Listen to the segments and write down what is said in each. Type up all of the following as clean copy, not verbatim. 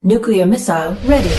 Nuclear missile ready.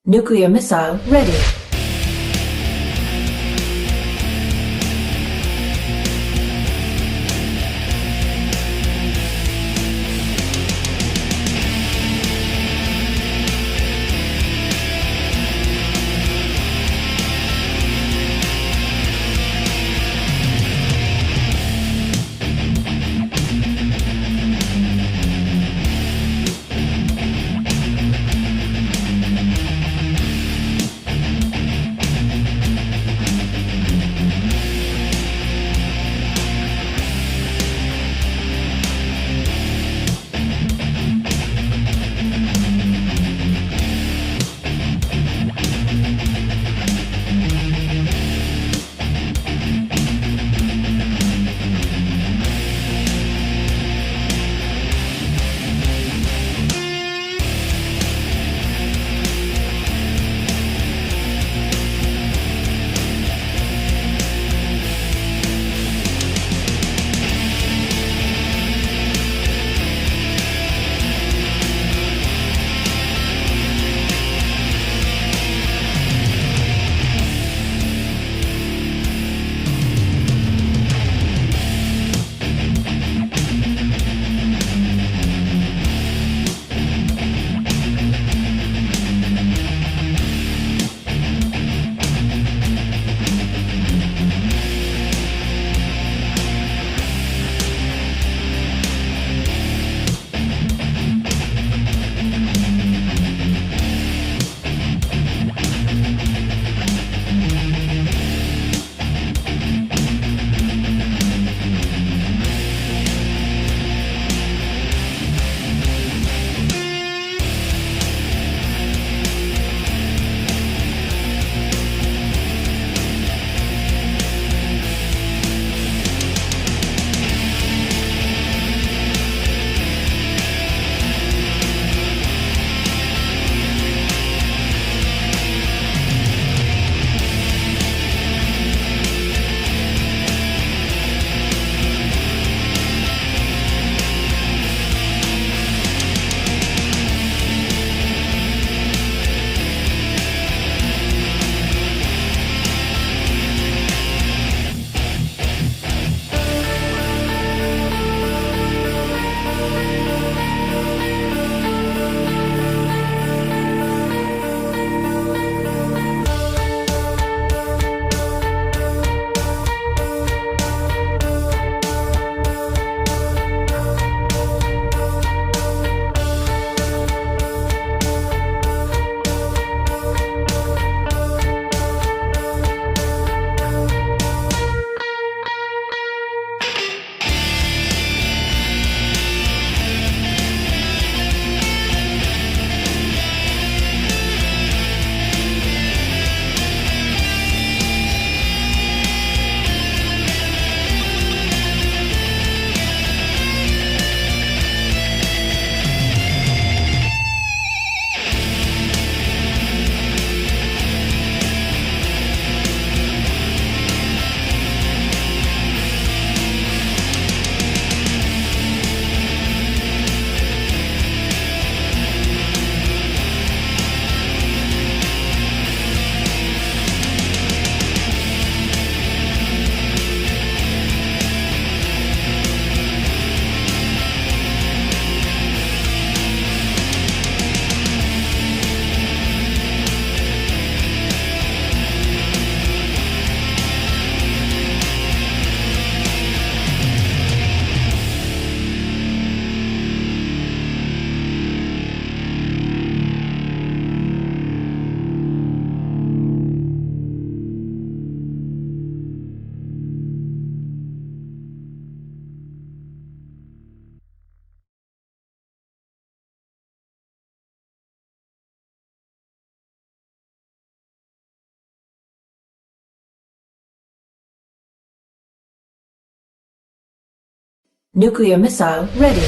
Nuclear missile ready. Nuclear missile ready.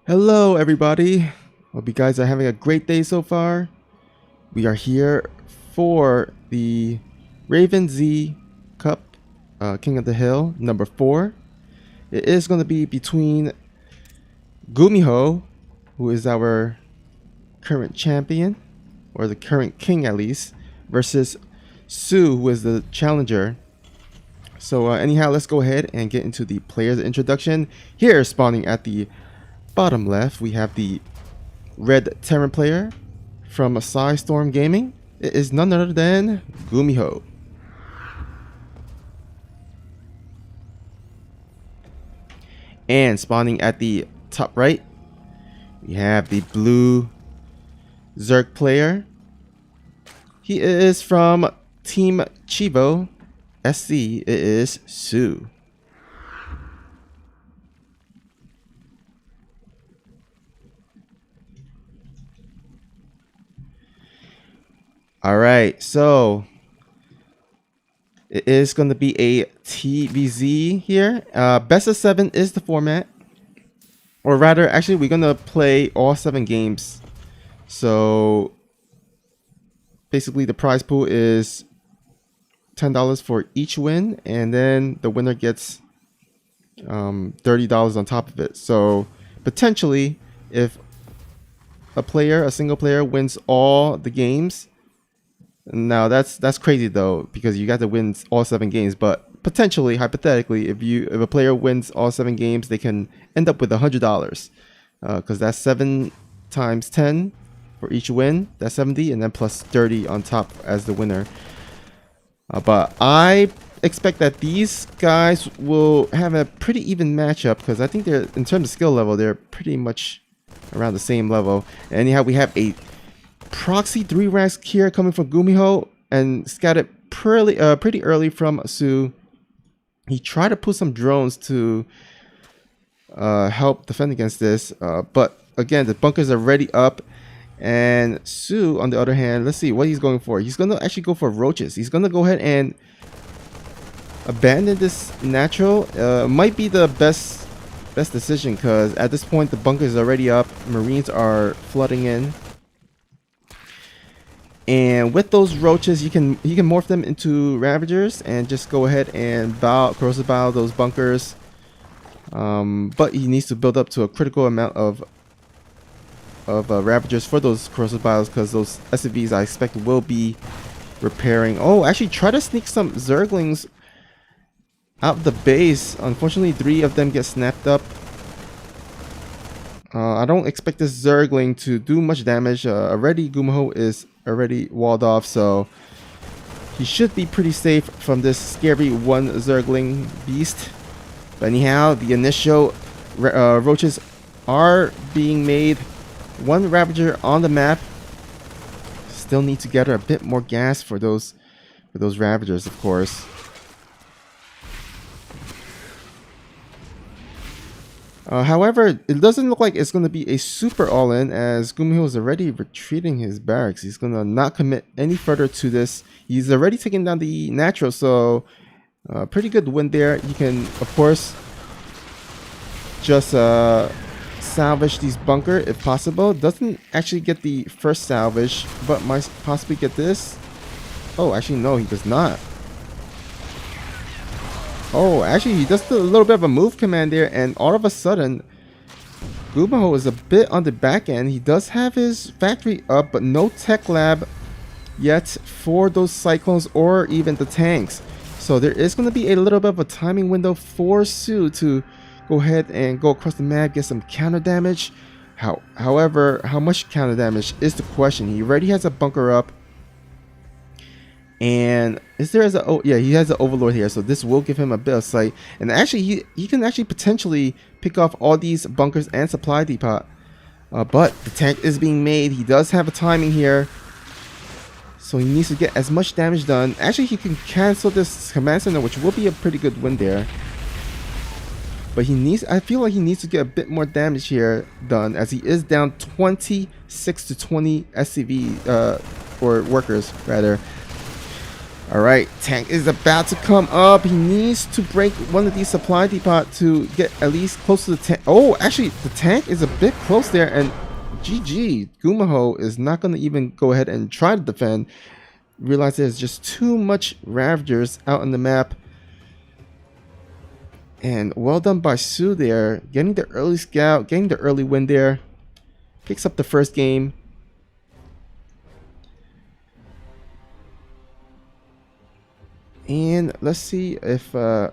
Hello everybody, hope you guys are having a great day so far. We are here for the RavenZ Cup, King of the Hill, number 4. It is going to be between GuMiho, who is our current champion, or the current king at least, versus soO, who is the challenger. So anyhow, let's go ahead and get into the player's introduction. Here, spawning at the bottom left, we have the red Terran player from Storm Gaming. It is none other than GuMiho. And spawning at the top right, we have the blue Zerg player. He is from Team Chivo SC. It is soO. Alright, so it is going to be a TVZ here. Best of 7 is the format. Or rather, actually, we're going to play all 7 games. So basically, the prize pool is $10 for each win. And then the winner gets $30 on top of it. So potentially, if a single player wins all the games. Now that's crazy though, because you got to win all 7 games, but potentially, hypothetically, if a player wins all 7 games, they can end up with $100, because that's 7 times 10 for each win. That's 70, and then plus 30 on top as the winner. But I expect that these guys will have a pretty even matchup, because I think they're, in terms of skill level, they're pretty much around the same level. Anyhow, we have a proxy 3 ranks here coming from GuMiho and scattered pretty early from soO. He tried to put some drones to help defend against this, but again, the bunkers are already up. And soO, on the other hand, let's see what he's going for. He's gonna actually go for roaches. He's gonna go ahead and abandon this natural. Might be the best decision, because at this point the bunker is already up. Marines are flooding in, and with those roaches, he can morph them into Ravagers and just go ahead and corrosive bow those bunkers. But he needs to build up to a critical amount of Ravagers for those corrosive bows, because those SCVs I expect will be repairing. Oh, actually try to sneak some Zerglings out the base. Unfortunately, 3 of them get snapped up. I don't expect this Zergling to do much damage. Already GuMiho is already walled off, so he should be pretty safe from this scary 1 Zergling beast. But anyhow, the initial roaches are being made. 1 Ravager on the map. Still need to gather a bit more gas for those Ravagers, of course. However, it doesn't look like it's going to be a super all-in, as GuMiho is already retreating his barracks. He's going to not commit any further to this. He's already taken down the natural, so pretty good win there. You can, of course, just salvage these bunker if possible. Doesn't actually get the first salvage, but might possibly get this. Oh, actually, no, he does not. Oh, actually, he does a little bit of a move command there, and all of a sudden, GuMiho is a bit on the back end. He does have his factory up, but no tech lab yet for those cyclones or even the tanks. So there is going to be a little bit of a timing window for soO to go ahead and go across the map, get some counter damage. However, how much counter damage is the question. He already has a bunker up. And is there as a, oh yeah, he has an overlord here, so this will give him a bit of sight. And actually he can actually potentially pick off all these bunkers and supply depot. But the tank is being made. He does have a timing here, so he needs to get as much damage done. Actually, he can cancel this command center, which will be a pretty good win there. But I feel like he needs to get a bit more damage here done, as he is down 26 to 20 SCV or workers rather. Alright, tank is about to come up. He needs to break one of these supply depot to get at least close to the tank. Oh, actually, the tank is a bit close there, and GG. GuMiho is not going to even go ahead and try to defend. Realize there's just too much Ravagers out on the map. And well done by soO there. Getting the early scout, getting the early win there. Picks up the first game. And let's see if my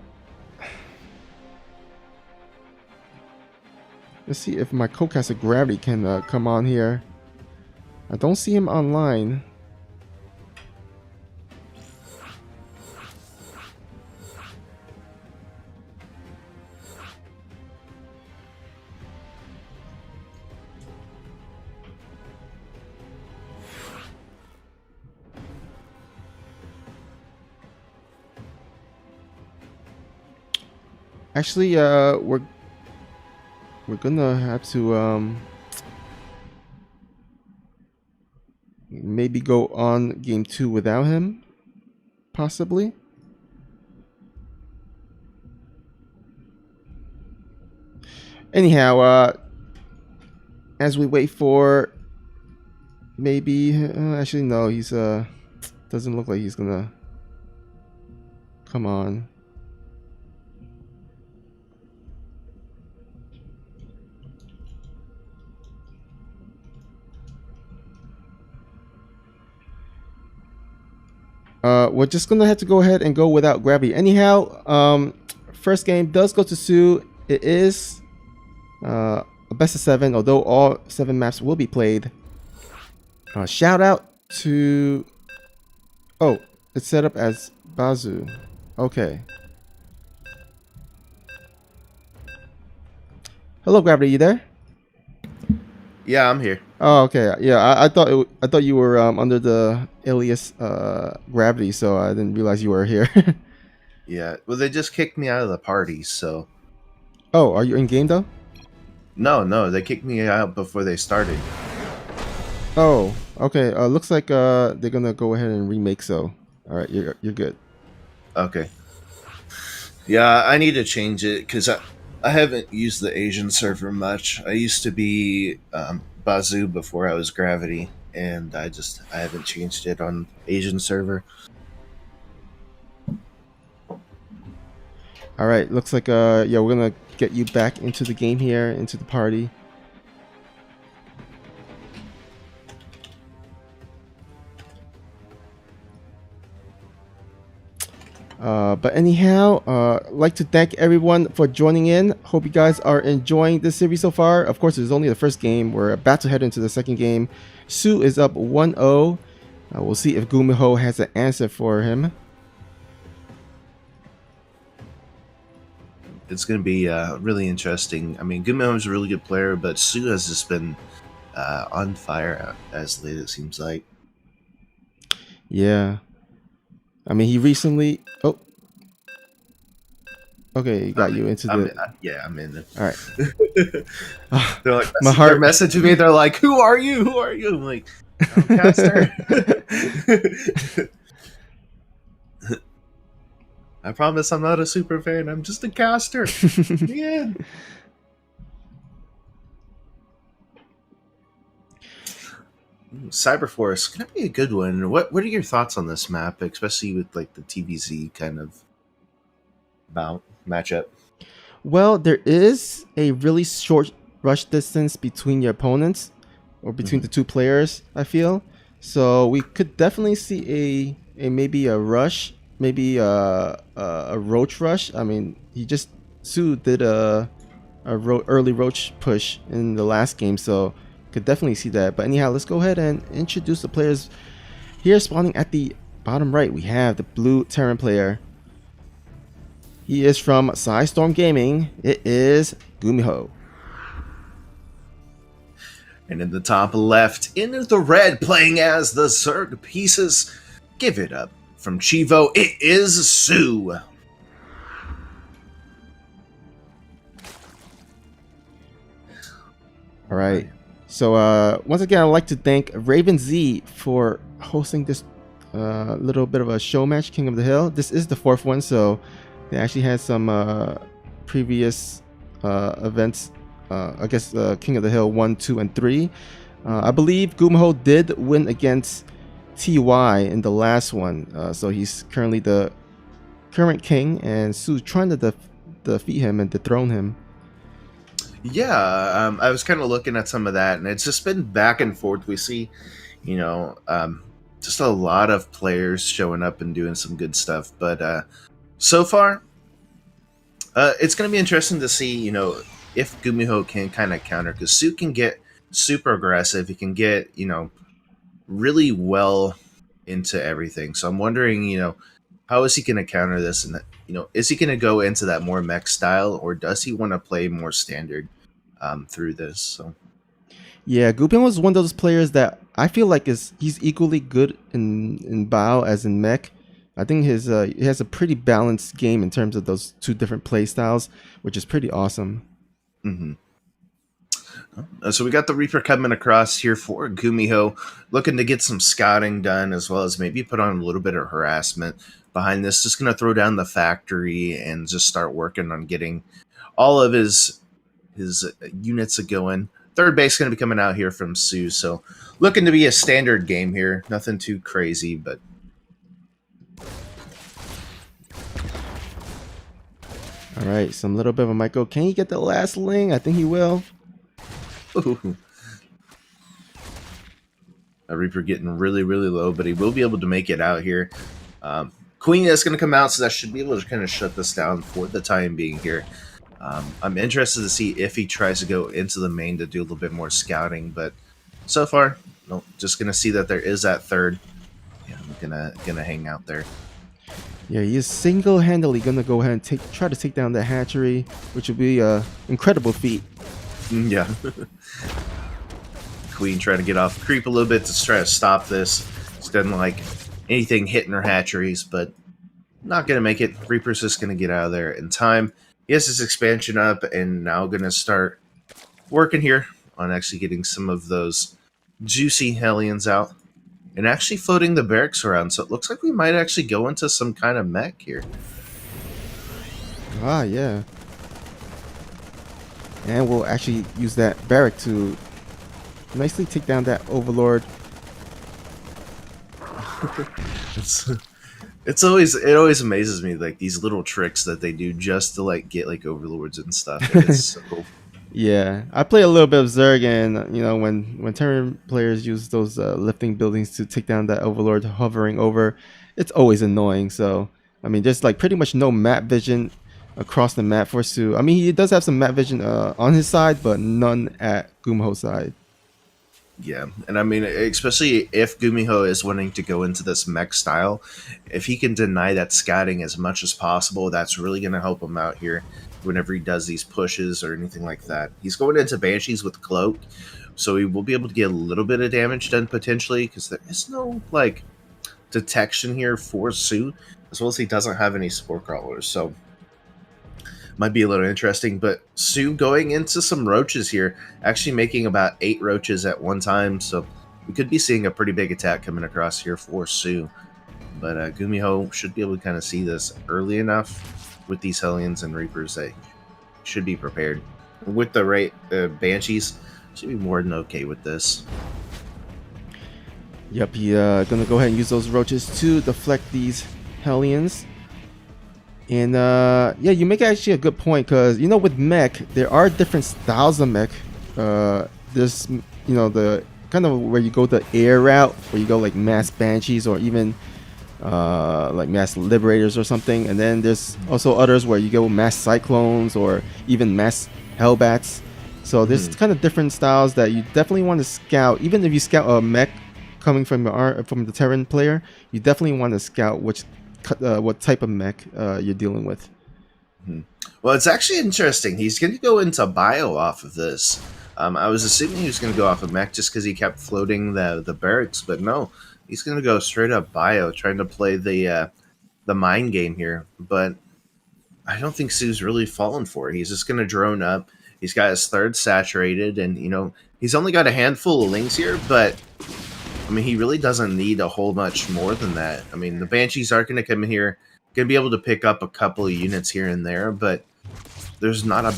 co-caster Gravity can come on here. I don't see him online. Actually, we're gonna have to maybe go on game 2 without him, possibly. Anyhow, as we wait for maybe actually no, he's doesn't look like he's gonna come on. We're just gonna have to go ahead and go without Gravity. Anyhow, first game does go to soO. It is a best of 7, although all 7 maps will be played. Shout out to, oh, it's set up as Bazoo. Okay. Hello, Gravity, you there? Yeah, I'm here. Oh, okay. Yeah, I thought you were under the alias Gravity, so I didn't realize you were here. Yeah, well, they just kicked me out of the party, so Oh, are you in game though? no, they kicked me out before they started. Oh, okay. Looks like they're gonna go ahead and remake so. All right, you're good. Okay. Yeah, I need to change it because I haven't used the Asian server much. I used to be Bazoo before I was Gravity, and I haven't changed it on Asian server. All right, looks like yeah, we're gonna get you back into the game here, into the party. But anyhow, like to thank everyone for joining in. Hope you guys are enjoying this series so far. Of course, it's only the first game. We're about to head into the second game. soO is up 1-0. We'll see if GuMiho has an answer for him. It's going to be really interesting. I mean, GuMiho is a really good player, but soO has just been on fire as late, it seems like. Yeah. I mean, he recently... Oh. Okay, he got you into the... I'm in it. All right. They're like, My they're heart... messaging me. They're like, "Who are you? Who are you?" I'm like, "I'm Caster." I promise I'm not a super fan. I'm just a caster. Yeah. Cyberforce gonna be a good one. What are your thoughts on this map, especially with like the TVZ kind of matchup? Well, there is a really short rush distance between your opponents or between the two players, I feel. So we could definitely see a maybe a rush, maybe a roach rush. I mean, soO did a early roach push in the last game, so could definitely see that. But anyhow, let's go ahead and introduce the players here. Spawning at the bottom right, we have the blue Terran player. He is from Storm Gaming. It is GuMiho. And in the top left, in the red, playing as the Zerg pieces, give it up from Chivo. It is soO. All right. So once again, I'd like to thank RavenZ for hosting this little bit of a show match, King of the Hill. This is the fourth one, so they actually had some previous events. I guess King of the Hill 1, 2, and 3. I believe GuMiho did win against TY in the last one, so he's currently the current king, and soO trying to defeat him and dethrone him. Yeah, I was kind of looking at some of that, and it's just been back and forth. We see, just a lot of players showing up and doing some good stuff. But so far, it's going to be interesting to see, if GuMiho can kind of counter, because soO can get super aggressive. He can get, really well into everything. So I'm wondering, how is he going to counter this? And, is he going to go into that more mech style, or does he want to play more standard through this? So. Yeah, GuMiho was one of those players that I feel like he's equally good in Bao as in mech. I think he has a pretty balanced game in terms of those two different play styles, which is pretty awesome. Mm-hmm. So we got the Reaper coming across here for GuMiho, looking to get some scouting done, as well as maybe put on a little bit of harassment behind this. Just going to throw down the factory and just start working on getting all of his units going. Third base going to be coming out here from soO, so looking to be a standard game here. Nothing too crazy, but... All right, some little bit of a micro. Can he get the last ling? I think he will. Ooh. A Reaper getting really, really low, but he will be able to make it out here. Queen is going to come out, so that should be able to kind of shut this down for the time being here. I'm interested to see if he tries to go into the main to do a little bit more scouting, but so far, no, just going to see that there is that third. Yeah, I'm gonna hang out there. Yeah, he is single-handedly going to go ahead and try to take down the hatchery, which would be an incredible feat. Yeah. Queen trying to get off the creep a little bit to try to stop this. She doesn't like anything hitting her hatcheries, but not going to make it. Reaper's just going to get out of there in time. He has his expansion up and now going to start working here on actually getting some of those juicy Hellions out and actually floating the barracks around. So it looks like we might actually go into some kind of mech here. Ah, yeah. And we'll actually use that barrack to nicely take down that Overlord. It always amazes me, like these little tricks that they do just to like get like overlords and stuff. It's so cool. Yeah, I play a little bit of Zerg, and you know when Terran players use those lifting buildings to take down that Overlord hovering over, it's always annoying. So I mean, there's like pretty much no map vision across the map for soO. I mean, he does have some map vision on his side, but none at GuMiho's side. Yeah, and I mean, especially if GuMiho is wanting to go into this mech style, if he can deny that scouting as much as possible, that's really going to help him out here whenever he does these pushes or anything like that. He's going into Banshees with Cloak, so he will be able to get a little bit of damage done potentially, because there is no, like, detection here for soO, as well as he doesn't have any Spore Crawlers, so might be a little interesting. But soO going into some roaches here, actually making about 8 roaches at one time, so we could be seeing a pretty big attack coming across here for soO. But GuMiho should be able to kind of see this early enough with these Hellions and Reapers. They should be prepared. With the Banshees, should be more than okay with this. Yep, he gonna go ahead and use those roaches to deflect these Hellions. And yeah, you make actually a good point, because you know with mech there are different styles of mech. There's the kind of where you go the air route, where you go like mass Banshees or even like mass Liberators or something, and then there's also others where you go mass Cyclones or even mass Hellbats. So there's kind of different styles that you definitely want to scout. Even if you scout a mech coming from the Terran player, you definitely want to scout what type of mech you're dealing with. Well, it's actually interesting. He's going to go into bio off of this. I was assuming he was going to go off of mech just because he kept floating the barracks, but no, he's going to go straight up bio, trying to play the mind game here. But I don't think soO's really fallen for it. He's just going to drone up. He's got his third saturated, and he's only got a handful of lings here, but I mean, he really doesn't need a whole much more than that. I mean, the Banshees are going to come in here, going to be able to pick up a couple of units here and there, but there's not a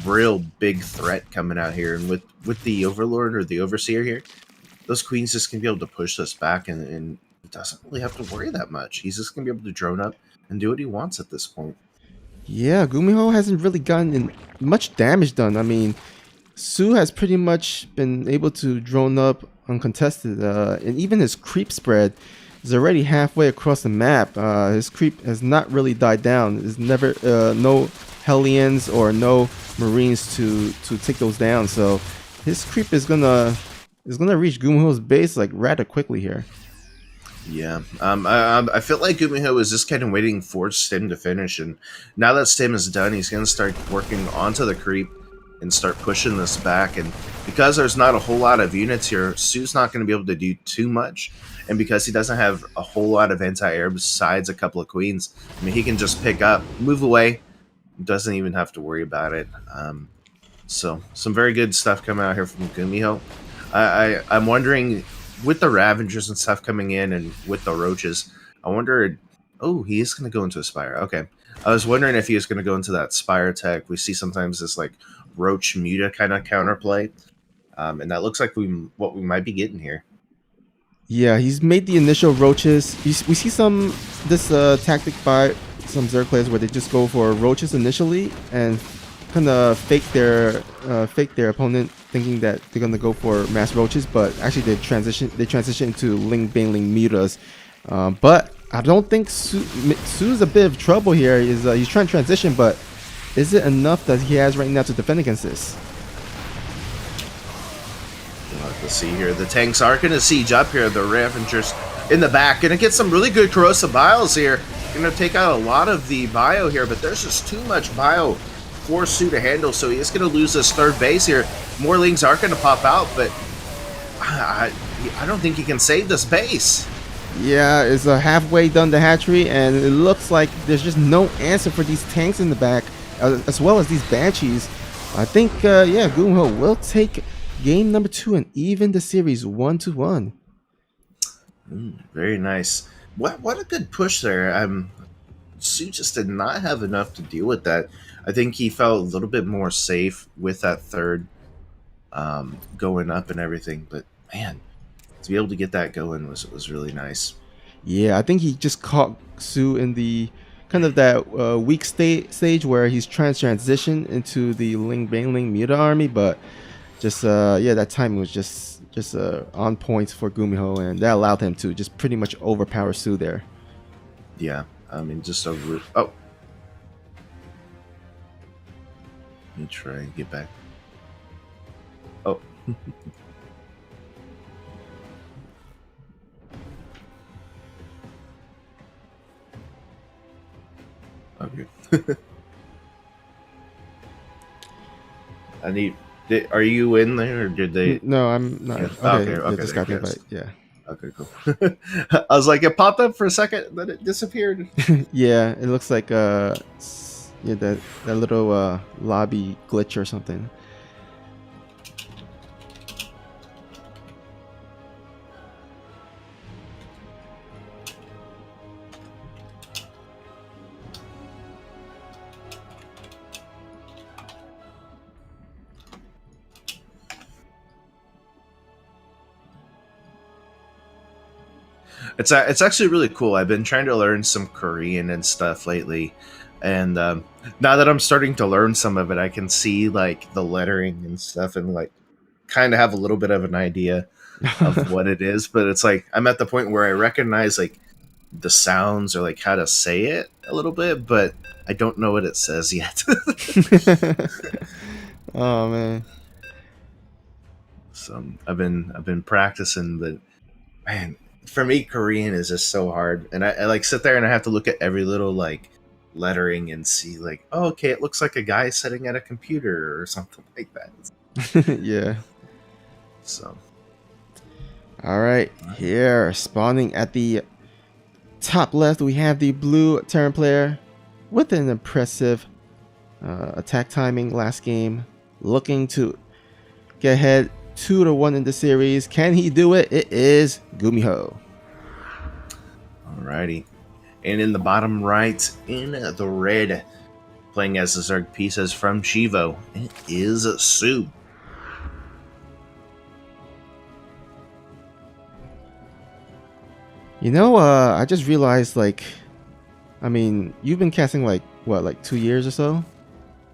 real big threat coming out here. And with the Overlord or the Overseer here, those Queens just going to be able to push us back, and he doesn't really have to worry that much. He's just going to be able to drone up and do what he wants at this point. Yeah, GuMiho hasn't really gotten much damage done. I mean, soO has pretty much been able to drone up uncontested, and even his creep spread is already halfway across the map. His creep has not really died down. There's never no Hellions or no Marines to take those down. So his creep is gonna reach GuMiho's base like rather quickly here. Yeah, I feel like GuMiho is just kind of waiting for Stim to finish, and now that Stim is done, he's going to start working onto the creep and start pushing this back. And because there's not a whole lot of units here, soO's not going to be able to do too much. And because he doesn't have a whole lot of anti-air besides a couple of Queens, I mean, he can just pick up, move away, doesn't even have to worry about it. So some very good stuff coming out here from GuMiho. I'm wondering, with the Ravengers and stuff coming in and with the Roaches, I wonder, oh, he is going to go into a Spire. Okay. I was wondering if he was going to go into that Spire tech. We see sometimes this like Roach Muta kind of counterplay. And that looks like what we might be getting here. Yeah, he's made the initial Roaches. We see this tactic by some Zerg players where they just go for Roaches initially and kind of fake their opponent, thinking that they're gonna go for mass Roaches, but actually they transition into Ling Baneling Mutas. But I don't think soO's a bit of trouble here. He's trying to transition, but is it enough that he has right now to defend against this? Let's see here. The tanks are going to siege up here. The Ravengers in the back. Going to get some really good corrosive bios here. Going to take out a lot of the bio here, but there's just too much bio for soO to handle, so he is going to lose his third base here. More lings are going to pop out, but I don't think he can save this base. Yeah, it's halfway done the hatchery, and it looks like there's just no answer for these tanks in the back, as well as these banshees. I think, yeah, GuMiho will take game number 2 and even the series 1-1. Very nice. What a good push there. Sue just did not have enough to deal with that. I think he felt a little bit more safe with that third going up and everything. But man, to be able to get that going was really nice. Yeah, I think he just caught Sue in the kind of that weak stage where he's trying to transition into the Ling Bangling Muta army, but just yeah, that timing was just on point for GuMiho, and that allowed him to just pretty much overpower Sue there. Yeah, I mean, just over. Oh, let me try and get back. Oh. Okay. I need. Are you in there, or did they? No, I'm not. Yeah. Okay, Okay. yeah, just got the invite. Yeah. Okay, cool. I was like, it popped up for a second, then it disappeared. Yeah, it looks like yeah, that little lobby glitch or something. It's actually really cool. I've been trying to learn some Korean and stuff lately, and now that I'm starting to learn some of it, I can see like the lettering and stuff, and like kind of have a little bit of an idea of what it is. But it's like I'm at the point where I recognize like the sounds or like how to say it a little bit, but I don't know what it says yet. Oh man. So I've been practicing, but man, for me, Korean is just so hard, and I like sit there and I have to look at every little like lettering and see like, oh, okay, it looks like a guy sitting at a computer or something like that. Yeah. So, All right, here spawning at the top left, we have the blue Terran player with an impressive attack timing last game, looking to get ahead 2-1 in the series. Can he do it? It is GuMiho. alrighty, and in the bottom right, in the red, playing as the Zerg pieces from Shivo, it is soO. You know, I just realized, like, I mean, you've been casting like what, like 2 years or so,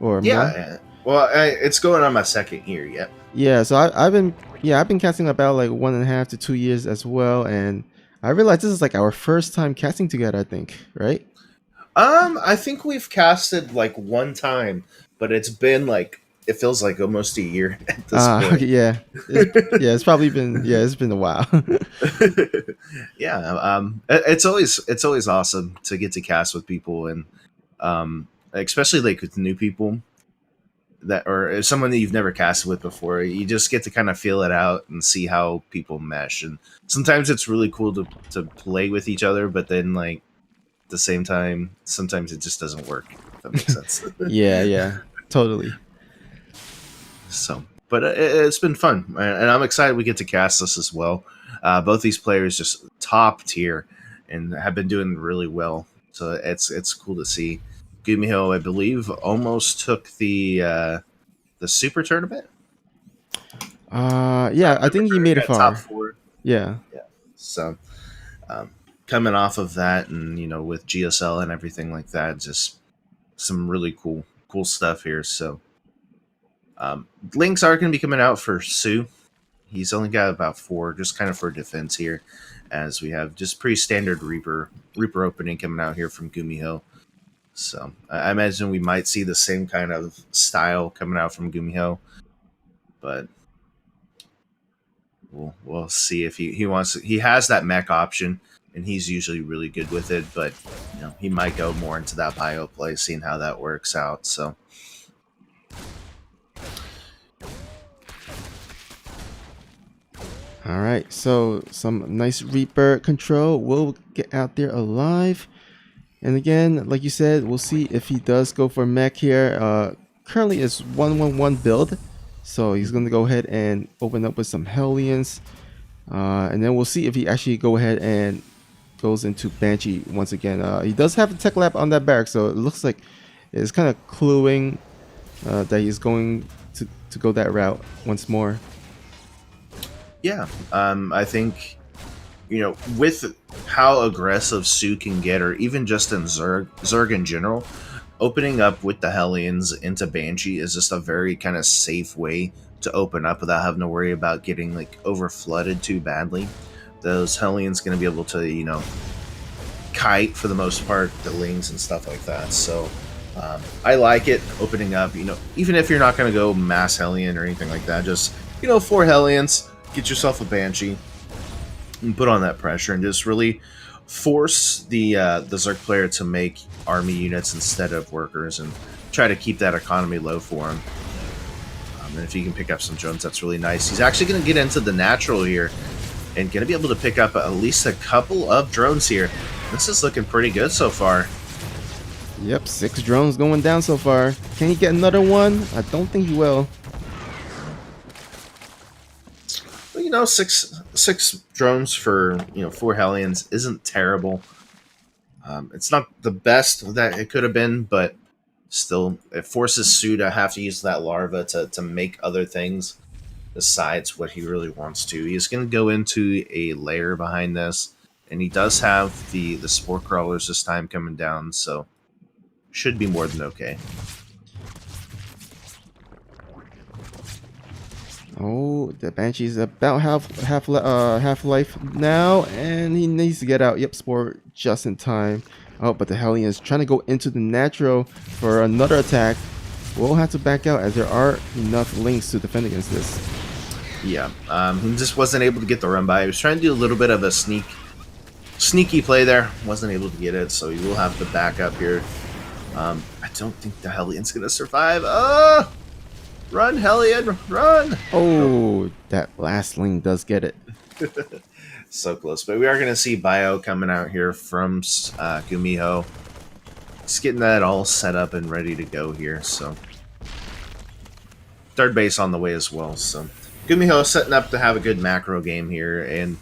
or more? Yeah, well, it's going on my second year. Yep. Yeah, so I've been casting about like 1.5 to 2 years as well, and I realized this is like our first time casting together, I think, right? I think we've casted like one time, but it's been like it feels like almost a year at this point. Yeah, it's probably been, yeah, it's been a while. Yeah, it's always awesome to get to cast with people, and especially like with new people that, or if someone that you've never casted with before, you just get to kind of feel it out and see how people mesh. And sometimes it's really cool to play with each other, but then like at the same time, sometimes it just doesn't work. If that makes sense. Yeah, totally. So, but it's been fun, and I'm excited we get to cast this as well. Both these players just top tier and have been doing really well. So it's cool to see. GuMiho, I believe, almost took the super tournament. Yeah, I think he made it far. Top 4. Yeah. So, coming off of that, and with GSL and everything like that, just some really cool stuff here. So, links are going to be coming out for soO. He's only got about 4, just kind of for defense here, as we have just pretty standard Reaper opening coming out here from GuMiho. So I imagine we might see the same kind of style coming out from GuMiho, but we'll see if he wants. He has that mech option, and he's usually really good with it. But he might go more into that bio play, seeing how that works out. So. All right, so some nice Reaper control. We'll get out there alive. And again, like you said, we'll see if he does go for mech here. Currently it's 1-1-1 build. So he's going to go ahead and open up with some Hellions. And then we'll see if he actually go ahead and goes into Banshee once again. He does have a tech lab on that barrack, so it looks like it's kind of cluing that he's going to go that route once more. Yeah, I think, with how aggressive soO can get, or even just in Zerg in general, opening up with the Hellions into Banshee is just a very kind of safe way to open up without having to worry about getting like over flooded too badly. Those Hellions going to be able to, kite for the most part, the Lings and stuff like that. So I like it opening up, even if you're not going to go mass Hellion or anything like that, just, 4 Hellions, get yourself a Banshee and put on that pressure and just really force the Zerg player to make army units instead of workers and try to keep that economy low for him. And if you can pick up some drones, that's really nice. He's actually going to get into the natural here and going to be able to pick up at least a couple of drones here. This is looking pretty good so far. Yep, 6 drones going down so far. Can he get another one? I don't think he will. Well, six drones for 4 Hellions isn't terrible. It's not the best that it could have been, but still, it forces soO to have to use that larva to make other things besides what he really wants to. He's going to go into a lair behind this, and he does have the spore crawlers this time coming down, so should be more than okay. Oh, the Banshee's about half life now, and he needs to get out. Yep, spore just in time. Oh, but the Hellion is trying to go into the natural for another attack. We'll have to back out as there are enough links to defend against this. Yeah, he just wasn't able to get the run by. He was trying to do a little bit of a sneaky play there. Wasn't able to get it, so he will have to back up here. I don't think the Hellion's going to survive. Run, Hellion, run! Oh, that last link does get it. So close. But we are going to see Bio coming out here from GuMiho. He's getting that all set up and ready to go here. So third base on the way as well. So GuMiho setting up to have a good macro game here. And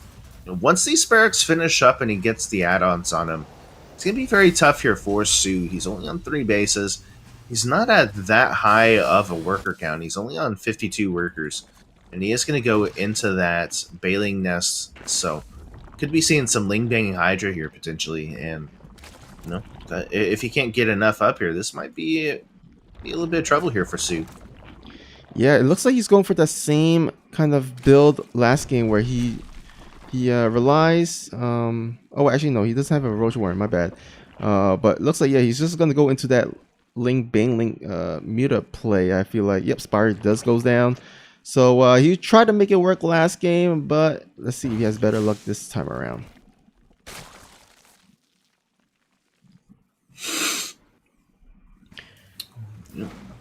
once these barracks finish up and he gets the add-ons on him, it's going to be very tough here for soO. He's only on 3 bases. He's not at that high of a worker count. He's only on 52 workers. And he is going to go into that Bailing Nest. So could be seeing some Ling Banging Hydra here potentially. And if he can't get enough up here, this might be a little bit of trouble here for soO. Yeah, it looks like he's going for the same kind of build last game where he relies. Oh, actually no, he doesn't have a Roach Warren. My bad. But looks like he's just going to go into that Ling Bang Muta play. I feel like Spire does goes down. So he tried to make it work last game, but let's see if he has better luck this time around.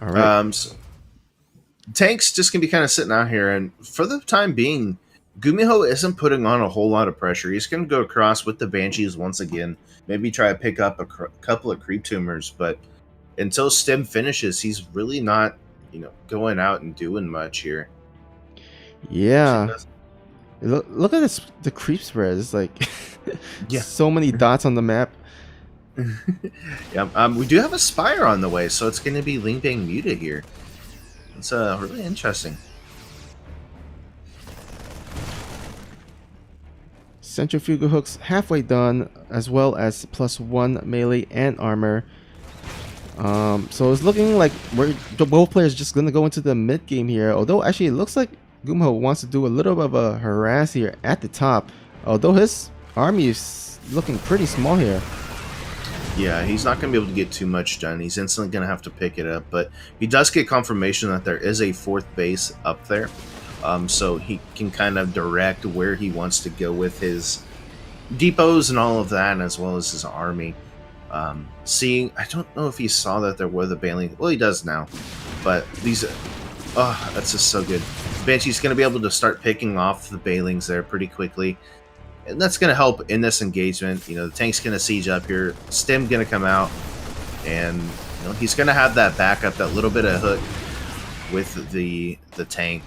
All right. So tanks just gonna be kind of sitting out here, and for the time being, GuMiho isn't putting on a whole lot of pressure. He's gonna go across with the Banshees once again. Maybe try to pick up a couple of creep tumors, but until Stim finishes, he's really not, going out and doing much here. Yeah. Look at this, the creep spread. It's like so many dots on the map. Yeah. We do have a Spire on the way, so it's going to be Ling Bang Muta here. It's really interesting. Centrifugal hooks halfway done, as well as +1 melee and armor. So it's looking like both players just gonna go into the mid game here. Although actually it looks like GuMiho wants to do a little bit of a harass here at the top. Although his army is looking pretty small here. Yeah, he's not going to be able to get too much done. He's instantly going to have to pick it up. But he does get confirmation that there is a 4th base up there. So he can kind of direct where he wants to go with his depots and all of that, as well as his army. I don't know if he saw that there were the Bailing. Well, he does now. But these Oh, that's just so good. Banshee's going to be able to start picking off the Bailings there pretty quickly. And that's going to help in this engagement. You know, the tank's going to siege up here. Stim going to come out. And, you know, he's going to have that backup, that little bit of hook with the tank.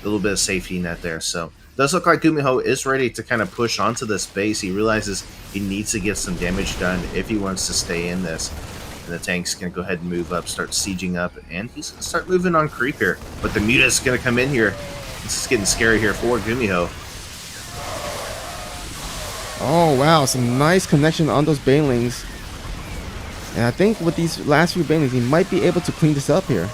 A little bit of safety net there. So, it does look like GuMiho is ready to kind of push onto this base. He realizes he needs to get some damage done if he wants to stay in this. And the tank's going to go ahead and move up, start sieging up, and he's going to start moving on creep here. But the Muta's going to come in here. This is getting scary here for GuMiho. Oh, wow. Some nice connection on those Banelings. And I think with these last few Banelings, he might be able to clean this up here.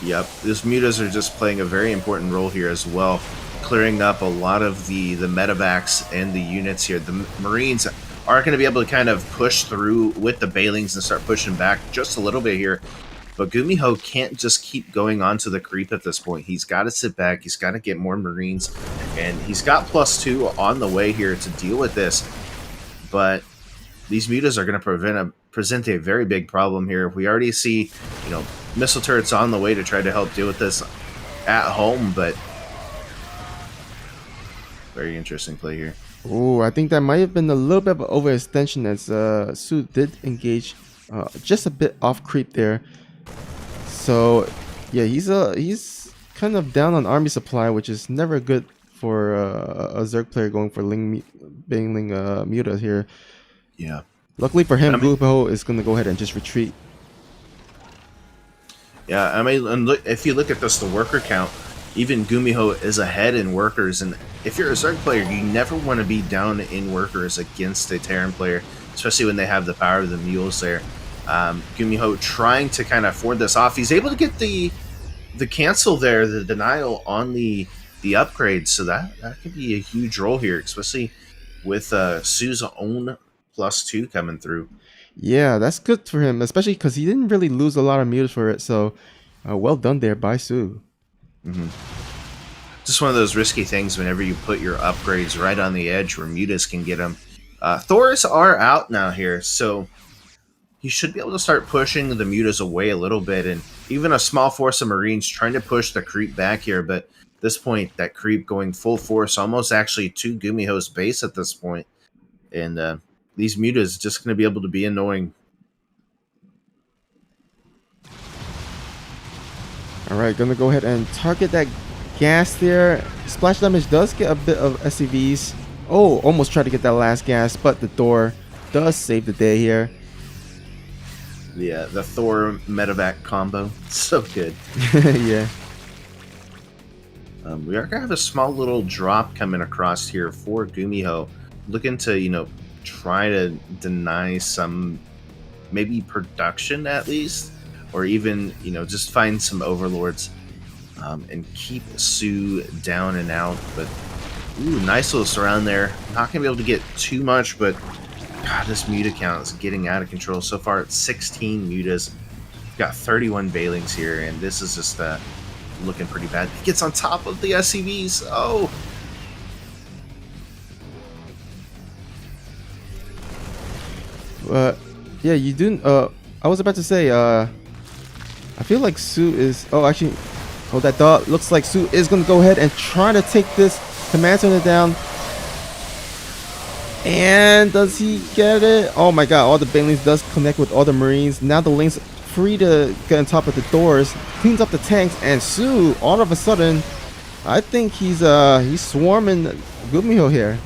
Yep, these Mutas are just playing a very important role here as well. Clearing up a lot of the medevacs and the units here. The Marines are going to be able to kind of push through with the Bailings and start pushing back just a little bit here. But GuMiho can't just keep going on to the creep at this point. He's got to sit back. He's got to get more Marines. And he's got +2 on the way here to deal with this. But these Mutas are going to present a very big problem here. We already see, you know, missile turrets on the way to try to help deal with this at home. But very interesting play here. Oh, I think that might have been a little bit of an overextension as soO did engage just a bit off creep there. So, yeah, he's kind of down on army supply, which is never good for a Zerg player going for Baneling Muta here. Yeah. Luckily for him, GuMiho is going to go ahead and just retreat. Yeah, I mean, and look, if you look at this, the worker count, even GuMiho is ahead in workers, and if you're a Zerg player, you never want to be down in workers against a Terran player, especially when they have the power of the mules there. GuMiho trying to kind of ford this off. He's able to get the cancel there, the denial on the upgrade, so that could be a huge role here, especially with soO's own +2 coming through. Yeah, that's good for him, especially because he didn't really lose a lot of mutas for it, so well done there by soO. Mm-hmm. Just one of those risky things whenever you put your upgrades right on the edge where mutas can get them. Thors are out now here, so you should be able to start pushing the mutas away a little bit, and even a small force of Marines trying to push the creep back here, but at this point, that creep going full force, almost actually to GuMiho's base at this point, and these mutas just going to be able to be annoying. Alright, gonna go ahead and target that gas there. Splash damage does get a bit of SCVs. Oh, almost tried to get that last gas, but the Thor does save the day here. Yeah, the Thor medevac combo. So good. Yeah. We are going to have a small little drop coming across here for GuMiho. Looking to, you know, try to deny some, maybe production at least. Or even, you know, just find some overlords and keep soO down and out. But, ooh, nice little surround there. Not going to be able to get too much, but God, this Muta count is getting out of control. So far, it's 16 Mutas. We've got 31 Bailings here, and this is just looking pretty bad. He gets on top of the SCVs. Oh! Yeah, you do. I was about to say, I feel like soO is. Oh, actually, oh, that dot looks like soO is going to go ahead and try to take this command center down. And does he get it? Oh my god, all the Banelings does connect with all the Marines. Now the Link's free to get on top of the doors, cleans up the tanks, and soO, all of a sudden, I think he's swarming GuMiho here.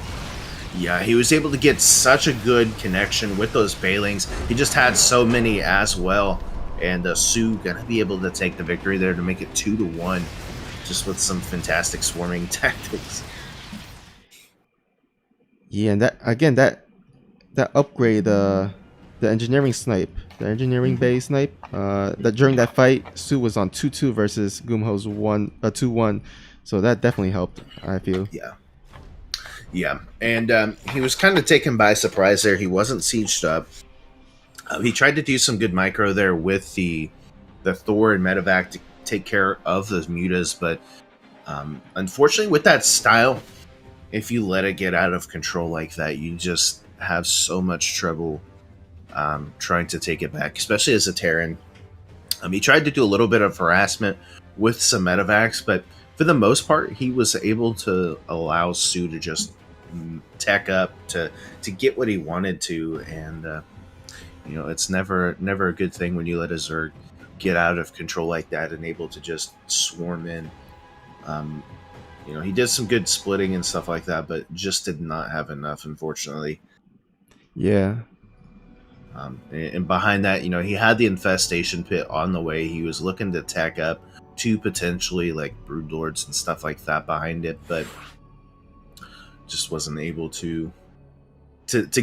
Yeah, he was able to get such a good connection with those Bailings. He just had so many as well. And soO gonna be able to take the victory there to make it 2-1, just with some fantastic swarming tactics. Yeah, and that again, that upgrade, the engineering snipe, the engineering bay snipe, that during that fight, soO was on 2-2 versus GuMiho's 2-1, so that definitely helped, I feel. Yeah, and he was kind of taken by surprise there. He wasn't sieged up. He tried to do some good micro there with the Thor and medevac to take care of those mutas, but unfortunately with that style, if you let it get out of control like that, you just have so much trouble trying to take it back, especially as a Terran. He tried to do a little bit of harassment with some medevacs, but for the most part, he was able to allow soO to just tech up to get what he wanted to, and it's never a good thing when you let a Zerg get out of control like that and able to just swarm in. He did some good splitting and stuff like that, but just did not have enough, unfortunately. Yeah. And behind that, he had the infestation pit on the way. He was looking to tech up to potentially like broodlords and stuff like that behind it, but just wasn't able to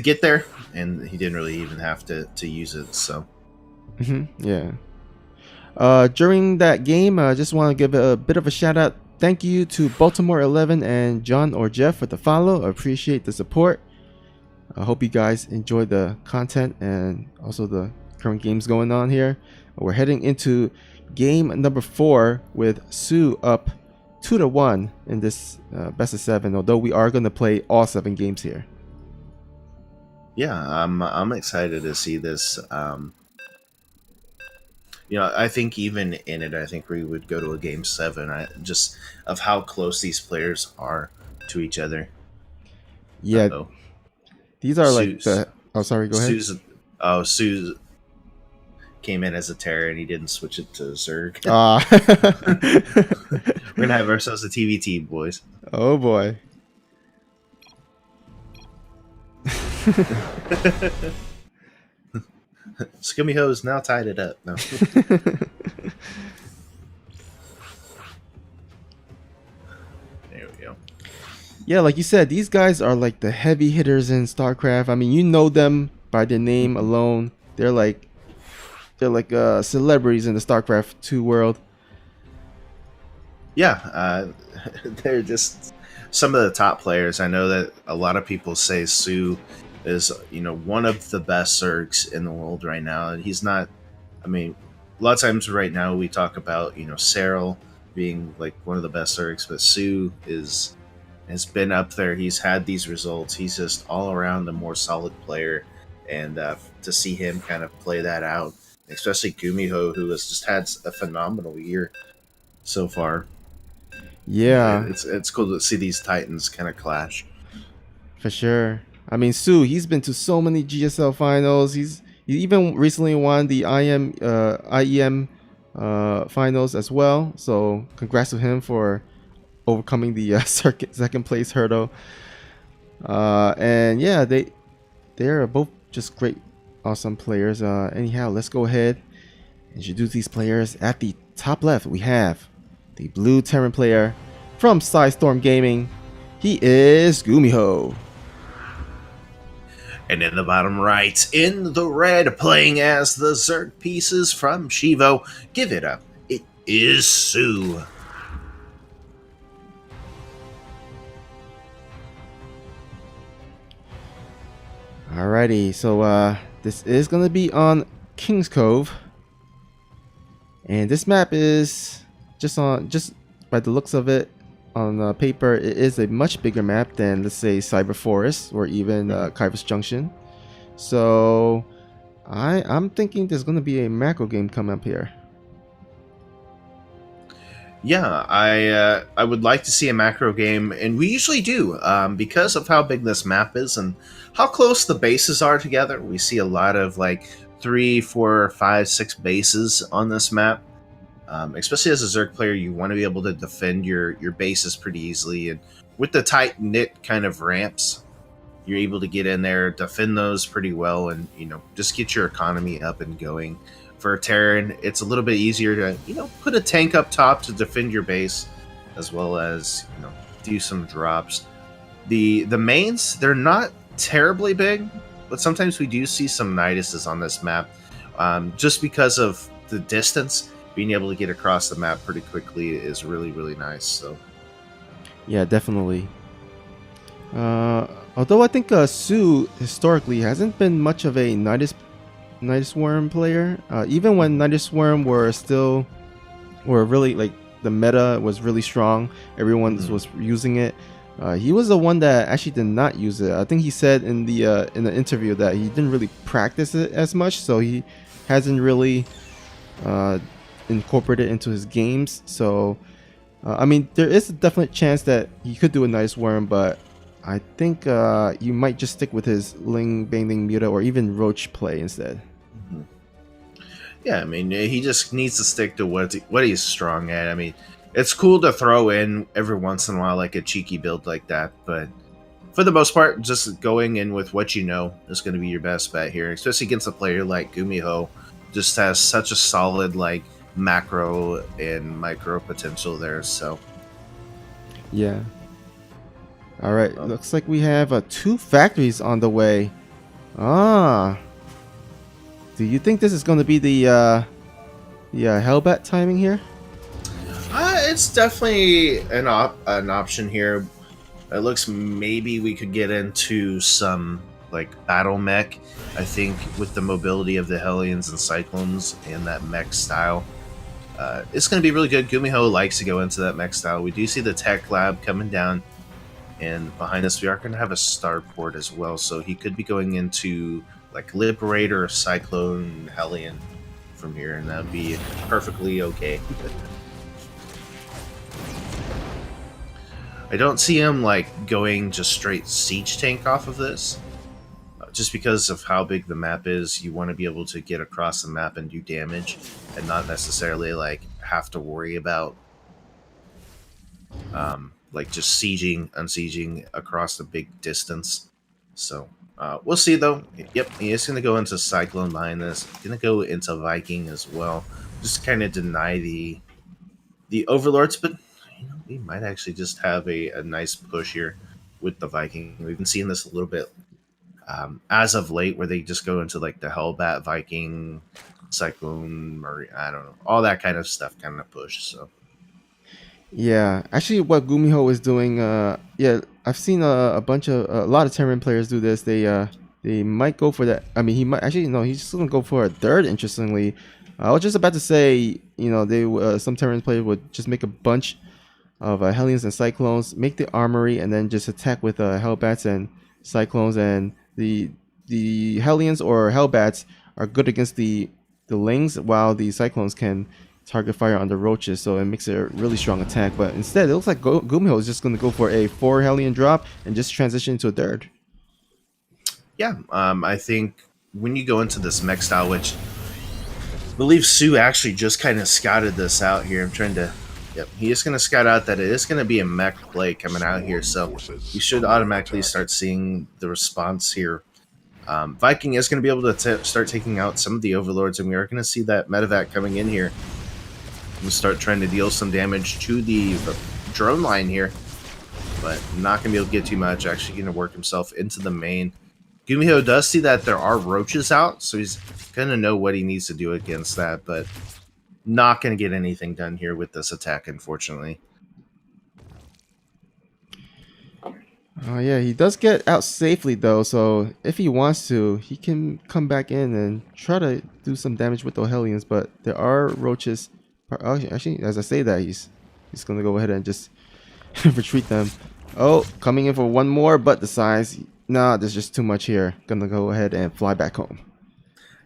get there, and he didn't really even have to use it. So Yeah. During that game, I just want to give a bit of a shout out. Thank you to Baltimore 11 and John or Jeff for the follow. I appreciate the support. I hope you guys enjoy the content and also the current games going on here. We're heading into game number 4 with soO up 2-1 in this best of 7. Although we are going to play all 7 games here. Yeah, I'm excited to see this. I think even in it, I think we would go to a game 7. Just of how close these players are to each other. Yeah, these are like Sue's, the. Oh, sorry. Go ahead. soO came in as a Terra and he didn't switch it to Zerg. We're gonna have ourselves a TVT, boys. Oh boy. GuMiho's now tied it up. No. There we go. Yeah, like you said, these guys are like the heavy hitters in StarCraft. I mean, you know them by their name alone. They're like celebrities in the StarCraft 2 world. Yeah, they're just some of the top players. I know that a lot of people say soO is one of the best Zergs in the world right now, and he's not. I mean, a lot of times right now we talk about Serral being like one of the best Zergs, but soO has been up there. He's had these results. He's just all around a more solid player, and to see him kind of play that out, especially GuMiho, who has just had a phenomenal year so far. Yeah, it's cool to see these Titans kind of clash. For sure. I mean, soO, he's been to so many GSL finals. He even recently won the IEM finals as well. So congrats to him for overcoming the second place hurdle. And yeah, they're both just great, awesome players. Anyhow, let's go ahead and introduce these players. At the top left, we have the blue Terran player from Sidestorm Gaming. He is GuMiho. And in the bottom right, in the red, playing as the Zerg pieces from Shivo, give it up. It is soO. Alrighty, so this is gonna be on King's Cove, and this map is just by the looks of it on paper, it is a much bigger map than, let's say, Cyber Forest or even Kairos Junction. So I'm thinking there's gonna be a macro game come up here. Yeah, I would like to see a macro game, and we usually do because of how big this map is and how close the bases are together. We see a lot of like 3, 4, 5, 6 bases on this map. Especially as a Zerg player, you want to be able to defend your bases pretty easily, and with the tight knit kind of ramps, you're able to get in there, defend those pretty well, and just get your economy up and going. For a Terran, it's a little bit easier to put a tank up top to defend your base, as well as do some drops. The mains, they're not terribly big, but sometimes we do see some Niduses on this map, just because of the distance. Being able to get across the map pretty quickly is really, really nice. So, yeah, definitely. Although I think soO historically hasn't been much of a Nidus Worm player. Even when Nidus Worm were really like the meta was really strong, everyone was using it. He was the one that actually did not use it. I think he said in the interview that he didn't really practice it as much, so he hasn't really incorporate it into his games. So I mean, there is a definite chance that he could do a nice worm, but I think you might just stick with his Ling Bangling Muta or even Roach play instead. Yeah, I mean, he just needs to stick to what he's strong at. I mean, it's cool to throw in every once in a while like a cheeky build like that, but for the most part, just going in with what you know is going to be your best bet here, especially against a player like GuMiho. Just has such a solid like macro and micro potential there. So Yeah. All right. Looks like we have 2 factories on the way. Ah. Do you think this is going to be the Hellbat timing here? it's definitely an option here. It looks maybe we could get into some like battle mech. I think with the mobility of the Hellions and Cyclones and that mech style, it's going to be really good. GuMiho likes to go into that mech style. We do see the tech lab coming down, and behind us we are going to have a starport as well. So he could be going into like Liberator, Cyclone, Hellion from here, and that would be perfectly okay. I don't see him like going just straight siege tank off of this, just because of how big the map is. You want to be able to get across the map and do damage, and not necessarily like have to worry about like just sieging, unsieging across the big distance. So we'll see though. Yep, he is going to go into Cyclone behind this. Going to go into Viking as well, just kind of deny the overlords, but you know, we might actually just have a nice push here with the Viking. We've been seeing this a little bit as of late, where they just go into like the Hellbat, Viking, Cyclone, or I don't know, all that kind of stuff kind of push. So Yeah, actually, what GuMiho is doing, yeah, I've seen a lot of Terran players do this. They might go for that. I mean, he might actually no, he's just gonna go for a third. Interestingly, I was just about to say, you know, some Terran players would just make a bunch of Hellions and Cyclones, make the armory, and then just attack with Hellbats and Cyclones. And the Hellions or Hellbats are good against the Lings, while the Cyclones can target fire on the Roaches, so it makes it a really strong attack. But instead, it looks like GuMiho is just going to go for a 4 Hellion drop and just transition into a third. yeah, I think when you go into this mech style, which I believe soO actually just kind of scouted this out here. I'm trying to. Yep, he is going to scout out that it is going to be a mech play coming out here, so you should automatically start seeing the response here. Viking is going to be able to start taking out some of the overlords, and we are going to see that medevac coming in here and start trying to deal some damage to the drone line here, but not going to be able to get too much. Actually going to work himself into the main. GuMiho does see that there are roaches out, so he's going to know what he needs to do against that, but not going to get anything done here with this attack, unfortunately. Yeah, he does get out safely though, so if he wants to, he can come back in and try to do some damage with the Hellions, but there are roaches. Actually, as I say that, he's going to go ahead and just retreat them. Oh, coming in for one more, but the size, nah, there's just too much here. Gonna go ahead and fly back home.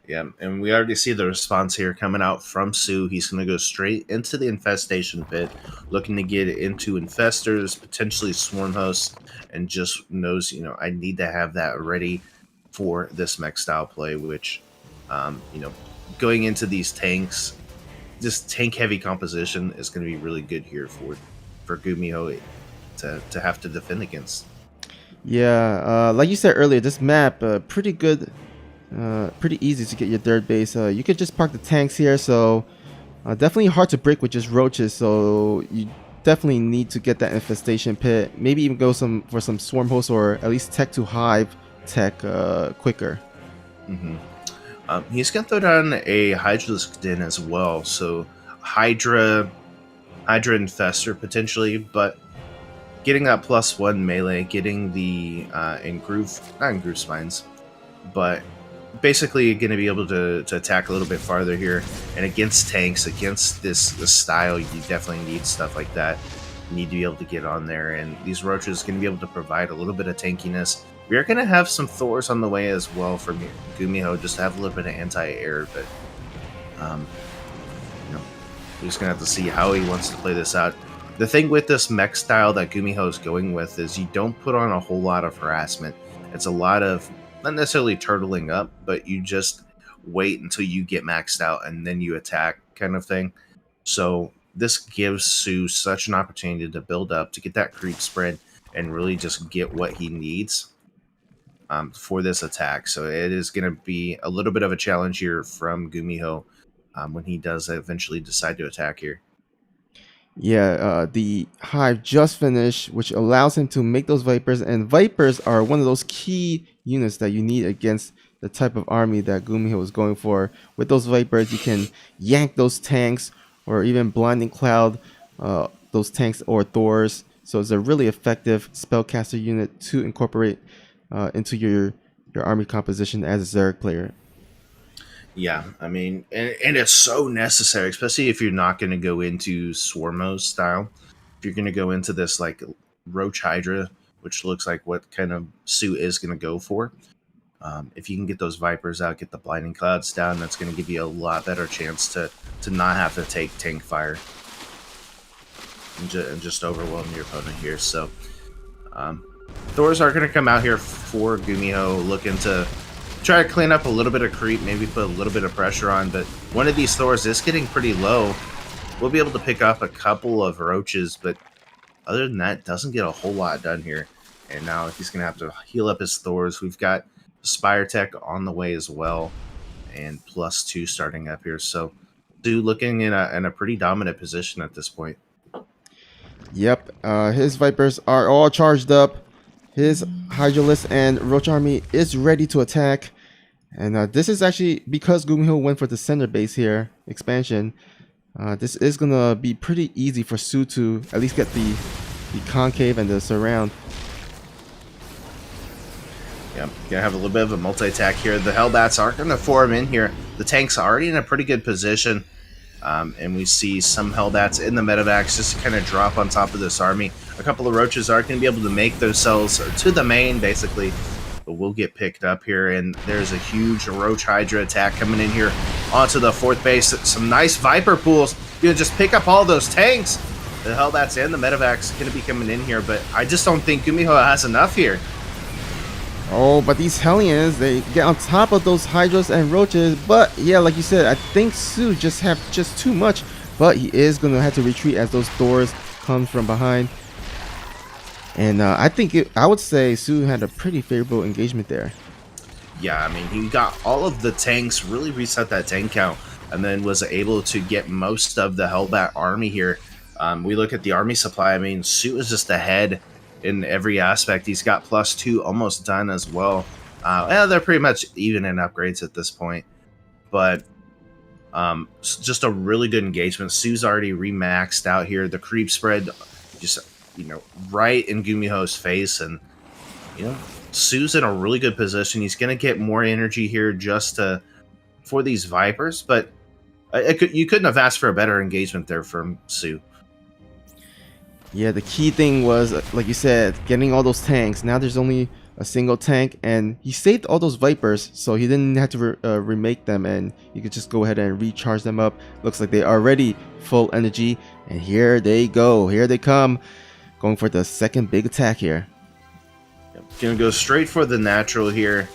Yeah, and we already see the response here coming out from soO. He's going to go straight into the infestation pit, looking to get into infestors, potentially swarm hosts, and just knows, you know, I need to have that ready for this mech style play, which, you know, going into these tanks, this tank heavy composition is going to be really good here for GuMiho to have to defend against. Yeah, like you said earlier, this map pretty good. Pretty easy to get your third base. You could just park the tanks here, so definitely hard to break with just roaches, so you definitely need to get that infestation pit, maybe even go for some swarm hosts, or at least tech to hive tech quicker. He's going to throw down a Hydralisk Den as well, so Hydra Infestor potentially, but getting that +1 melee, getting the not Engroove Spines, but basically going to be able to attack a little bit farther here. And against tanks, against this style, you definitely need stuff like that. You need to be able to get on there, and these roaches going to be able to provide a little bit of tankiness. We are going to have some Thors on the way as well from GuMiho, just to have a little bit of anti-air, but you know, We're just gonna have to see how he wants to play this out. The thing with this mech style that GuMiho is going with is you don't put on a whole lot of harassment. It's a lot of not necessarily turtling up, but you just wait until you get maxed out and then you attack kind of thing. So this gives soO such an opportunity to build up, to get that creep spread, and really just get what he needs for this attack. So it is going to be a little bit of a challenge here from GuMiho when he does eventually decide to attack here. Yeah, the hive just finished, which allows him to make those vipers, and vipers are one of those key units that you need against the type of army that GuMiho is going for. With those vipers, you can yank those tanks, or even blinding cloud those tanks or Thors. So it's a really effective spellcaster unit to incorporate into your army composition as a Zerg player. Yeah, I mean, and it's so necessary, especially if you're not going to go into Swarmo style. If you're going to go into this like Roach Hydra, which looks like what kind of soO is going to go for. If you can get those Vipers out, get the Blinding Clouds down, that's going to give you a lot better chance to not have to take tank fire and just overwhelm your opponent here. So Thors are going to come out here for GuMiho, looking to try to clean up a little bit of creep, maybe put a little bit of pressure on, but one of these Thors is getting pretty low. We'll be able to pick up a couple of roaches, but other than that, doesn't get a whole lot done here. And now he's going to have to heal up his Thors. We've got Spire Tech on the way as well, and +2 starting up here. So soO looking in a pretty dominant position at this point. Yep, his Vipers are all charged up. His Hydralisk and Roach Army is ready to attack. And this is actually because GuMiho went for the center base here, expansion. This is going to be pretty easy for soO to at least get the concave and the surround. Yep, gonna have a little bit of a multi-attack here. The Hellbats are gonna form in here. The tank's already in a pretty good position. And we see some Hellbats in the medevacs just to kind of drop on top of this army. A couple of Roaches are going to be able to make themselves to the main, basically. But we'll get picked up here, and there's a huge Roach Hydra attack coming in here onto the 4th base. Some nice Viper pools. You know, just pick up all those tanks. The Hellbats and the medevacs going to be coming in here, but I just don't think GuMiho has enough here. Oh, but these Hellions, they get on top of those Hydras and Roaches. But yeah, like you said, I think soO just have too much. But he is going to have to retreat as those Thors come from behind. And I would say soO had a pretty favorable engagement there. Yeah, I mean, he got all of the tanks, really reset that tank count, and then was able to get most of the Hellbat army here. We look at the army supply. I mean, soO is just ahead in every aspect. He's got +2 almost done as well. Well, they're pretty much even in upgrades at this point. But just a really good engagement. soO's already remaxed out here. The creep spread just, right in GuMiho's face. And, soO's in a really good position. He's going to get more energy here just for these Vipers. But you couldn't have asked for a better engagement there from soO. Yeah, the key thing was, like you said, getting all those tanks. Now there's only a single tank, and he saved all those Vipers, so he didn't have to remake them, and you could just go ahead and recharge them up. Looks like they are already full energy, and here they go. Here they come, going for the second big attack here. Gonna go straight for the natural here,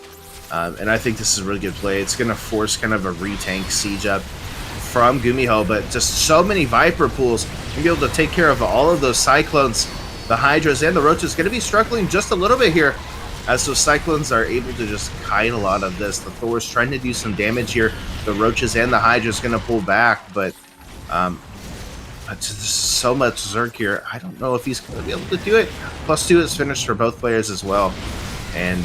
and I think this is a really good play. It's gonna force kind of a retank siege up from GuMiho, but just so many Viper pools. You'll be able to take care of all of those Cyclones. The Hydras and the Roaches going to be struggling just a little bit here, as those Cyclones are able to just kite a lot of this. The Thor's trying to do some damage here. The Roaches and the Hydra's going to pull back, but there's so much Zerg here. I don't know if he's going to be able to do it. +2 is finished for both players as well. And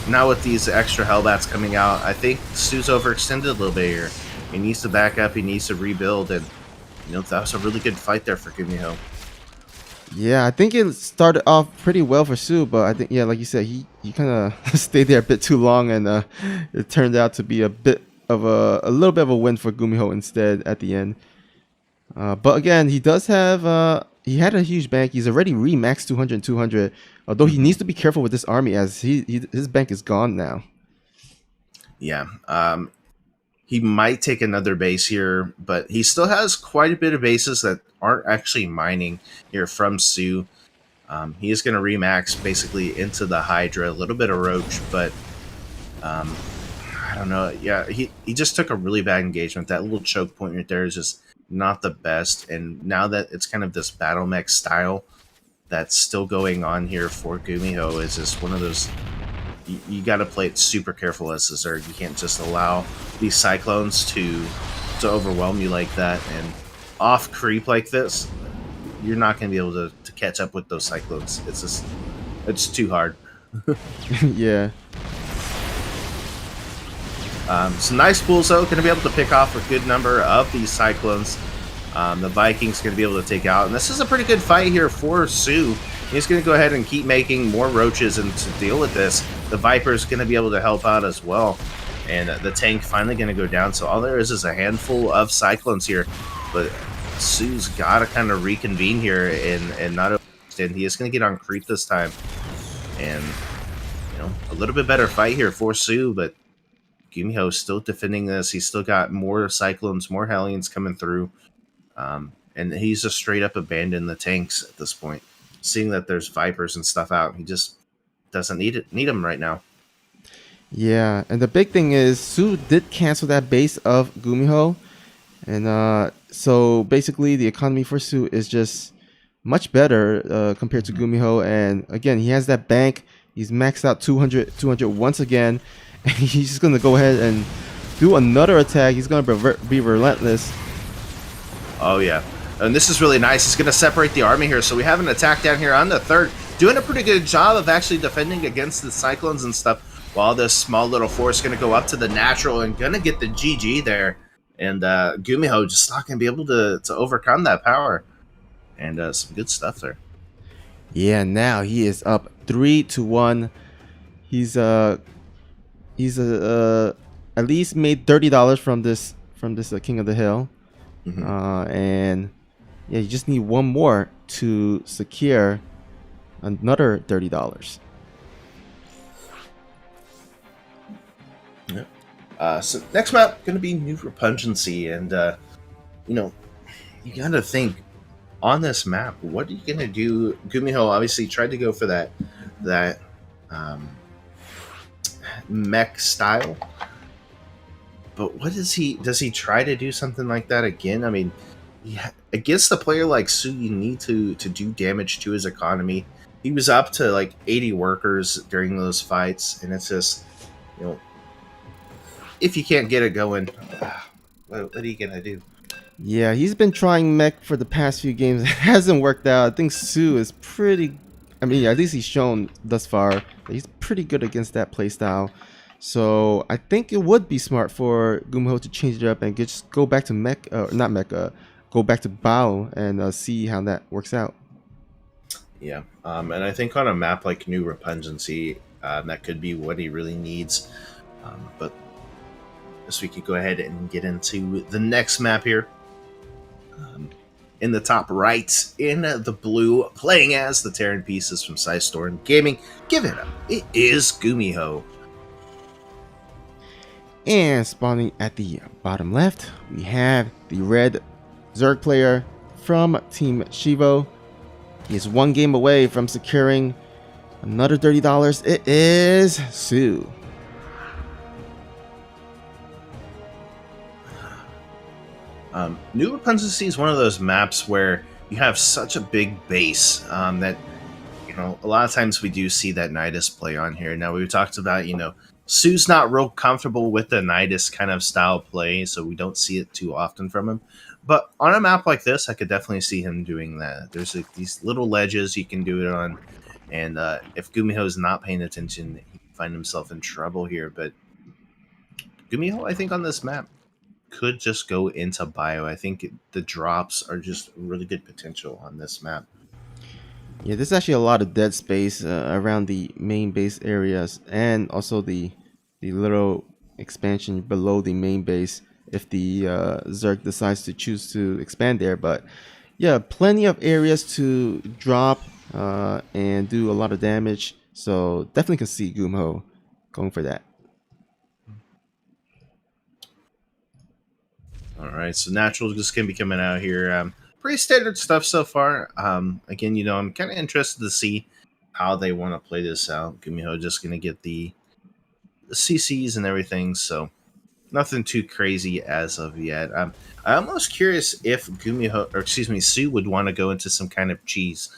now with these extra Hellbats coming out, I think soO's overextended a little bit here. He needs to back up. He needs to rebuild, and that was a really good fight there for GuMiho. Yeah, I think it started off pretty well for soO, but I think, yeah, like you said, he kind of stayed there a bit too long, and it turned out to be a little bit of a win for GuMiho instead at the end. But again, he does have he had a huge bank. He's already remaxed 200 and 200, although he needs to be careful with this army as his bank is gone now. Yeah. He might take another base here, but he still has quite a bit of bases that aren't actually mining here from soO. He is going to remax basically into the Hydra, a little bit of Roach, but um, I don't know. Yeah, he just took a really bad engagement. That little choke point right there is just not the best. And now that it's kind of this battle mech style that's still going on here for GuMiho, is just one of those. You got to play it super careful as a Zerg. You can't just allow these Cyclones to overwhelm you like that. And off creep like this, you're not going to be able to catch up with those Cyclones. It's too hard. Yeah. Some nice pools, though. Going to be able to pick off a good number of these Cyclones. The Vikings going to be able to take out. And this is a pretty good fight here for soO. He's going to go ahead and keep making more Roaches, and to deal with this, the Viper's going to be able to help out as well. And the tank finally going to go down. So all there is a handful of Cyclones here. But soO's got to kind of reconvene here and not overextend. He is going to get on creep this time. And, a little bit better fight here for soO, but GuMiho still defending this. He's still got more Cyclones, more Hellions coming through. And he's just straight up abandoned the tanks at this point. Seeing that there's Vipers and stuff out, he just doesn't need them right now. Yeah, and the big thing is soO did cancel that base of GuMiho. And so basically the economy for soO is just much better compared to GuMiho. And again, he has that bank. He's maxed out 200 once again. And he's just going to go ahead and do another attack. He's going to be relentless. Oh, yeah. And this is really nice. He's going to separate the army here. So we have an attack down here on the third. Doing a pretty good job of actually defending against the Cyclones and stuff. While this small little force is going to go up to the natural and going to get the GG there. And GuMiho just not going to be able to overcome that power. And some good stuff there. Yeah, now he is up 3-1. He's at least made $30 from this King of the Hill. Mm-hmm. And yeah, you just need one more to secure another $30. Yeah. So next map going to be New Repungency, and you got to think on this map, what are you going to do? GuMiho obviously tried to go for that mech style, but what does he try to do something like that again? I mean, against a player like soO, you need to do damage to his economy. He was up to like 80 workers during those fights, and it's just, if you can't get it going, what are you gonna do? Yeah, he's been trying mech for the past few games. It hasn't worked out. I think soO is pretty. I mean, at least he's shown thus far that he's pretty good against that playstyle. So I think it would be smart for GuMiho to change it up and just go back to mech, not mech, go back to Bao and see how that works out. Yeah, and I think on a map like New Repungency, that could be what he really needs. But this we could go ahead and get into the next map here. In the top right, in the blue, playing as the Terran Pieces from Storm Gaming. Give it up. It is GuMiho. And spawning at the bottom left, we have the red Zerg player from Team Shivo. He is one game away from securing another $30. It is soO. New Repungency is one of those maps where you have such a big base that, a lot of times we do see that Nidus play on here. Now, we've talked about, soO's not real comfortable with the Nidus kind of style play, so we don't see it too often from him. But on a map like this, I could definitely see him doing that. There's these little ledges you can do it on, and if GuMiho is not paying attention, he can find himself in trouble here. But GuMiho, I think, on this map could just go into bio. I think the drops are just really good potential on this map. Yeah, there's actually a lot of dead space around the main base areas, and also the little expansion below the main base if the Zerg decides to choose to expand there. But yeah, plenty of areas to drop and do a lot of damage. So definitely can see GuMiho going for that. All right, so natural just gonna be coming out here. Pretty standard stuff so far. Again, I'm kind of interested to see how they want to play this out. GuMiho just gonna get the CCs and everything, so nothing too crazy as of yet. I'm almost curious if GuMiho, or excuse me, soO would want to go into some kind of cheese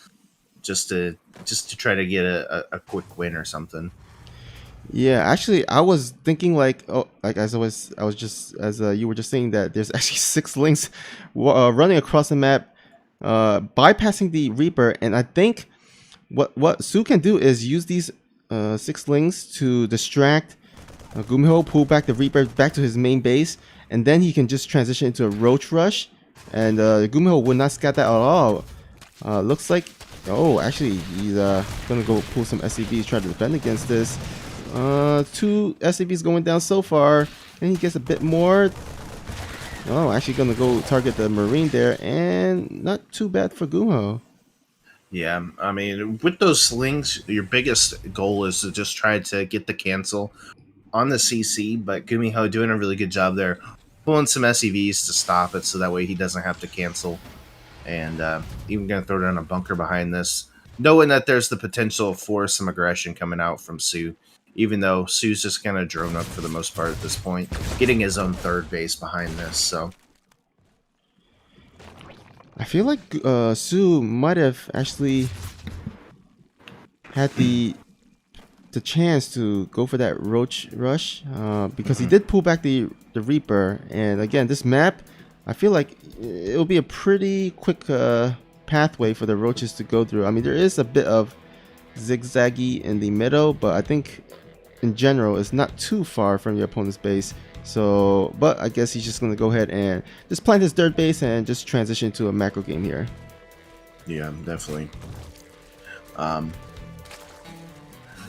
just to try to get a quick win or something. Yeah, actually, I was thinking like, oh, like as I was just as you were just saying that there's actually six links running across the map, bypassing the Reaper, and I think what soO can do is use these six links to distract GuMiho, pull back the Reaper back to his main base, and then he can just transition into a Roach Rush, and GuMiho would not scat that at all. Looks like, oh, actually, he's gonna go pull some SCVs, try to defend against this. Two SCVs going down so far, and he gets a bit more. Oh, actually gonna go target the Marine there, and not too bad for GuMiho. Yeah, I mean, with those slings, your biggest goal is to just try to get the cancel on the CC, but GuMiho doing a really good job there, pulling some SCVs to stop it so that way he doesn't have to cancel. And even going to throw down a bunker behind this, knowing that there's the potential for some aggression coming out from soO, even though soO's just going to drone up for the most part at this point, getting his own third base behind this. So I feel like soO might have actually had the chance to go for that Roach Rush because he did pull back the Reaper, and again, this map, I feel like it'll be a pretty quick pathway for the Roaches to go through. I mean, there is a bit of zigzaggy in the middle, but I think in general it's not too far from your opponent's base. So, but I guess he's just gonna go ahead and just plant his third base and just transition to a macro game here. yeah, definitely.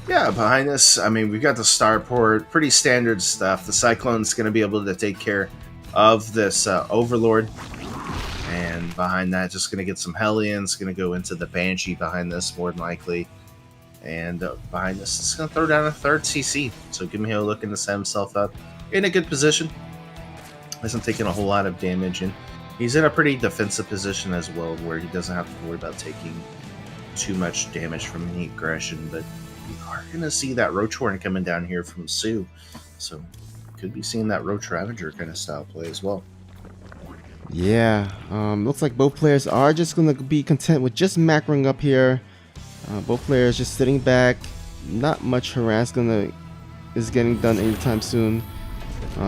Yeah, behind us, I mean, we've got the starport, pretty standard stuff. The Cyclone's going to be able to take care of this Overlord. And behind that, just going to get some Hellions, going to go into the Banshee behind this, more than likely. And behind this, it's going to throw down a third CC. So GuMiho looking to set himself up in a good position. Hasn't taken a whole lot of damage, and he's in a pretty defensive position as well, where he doesn't have to worry about taking too much damage from any aggression. But we are going to see that Roach Horn coming down here from soO. So could be seeing that Roach Ravager kind of style play as well. Yeah, looks like both players are just going to be content with just macroing up here. Both players just sitting back. Not much harass is getting done anytime soon.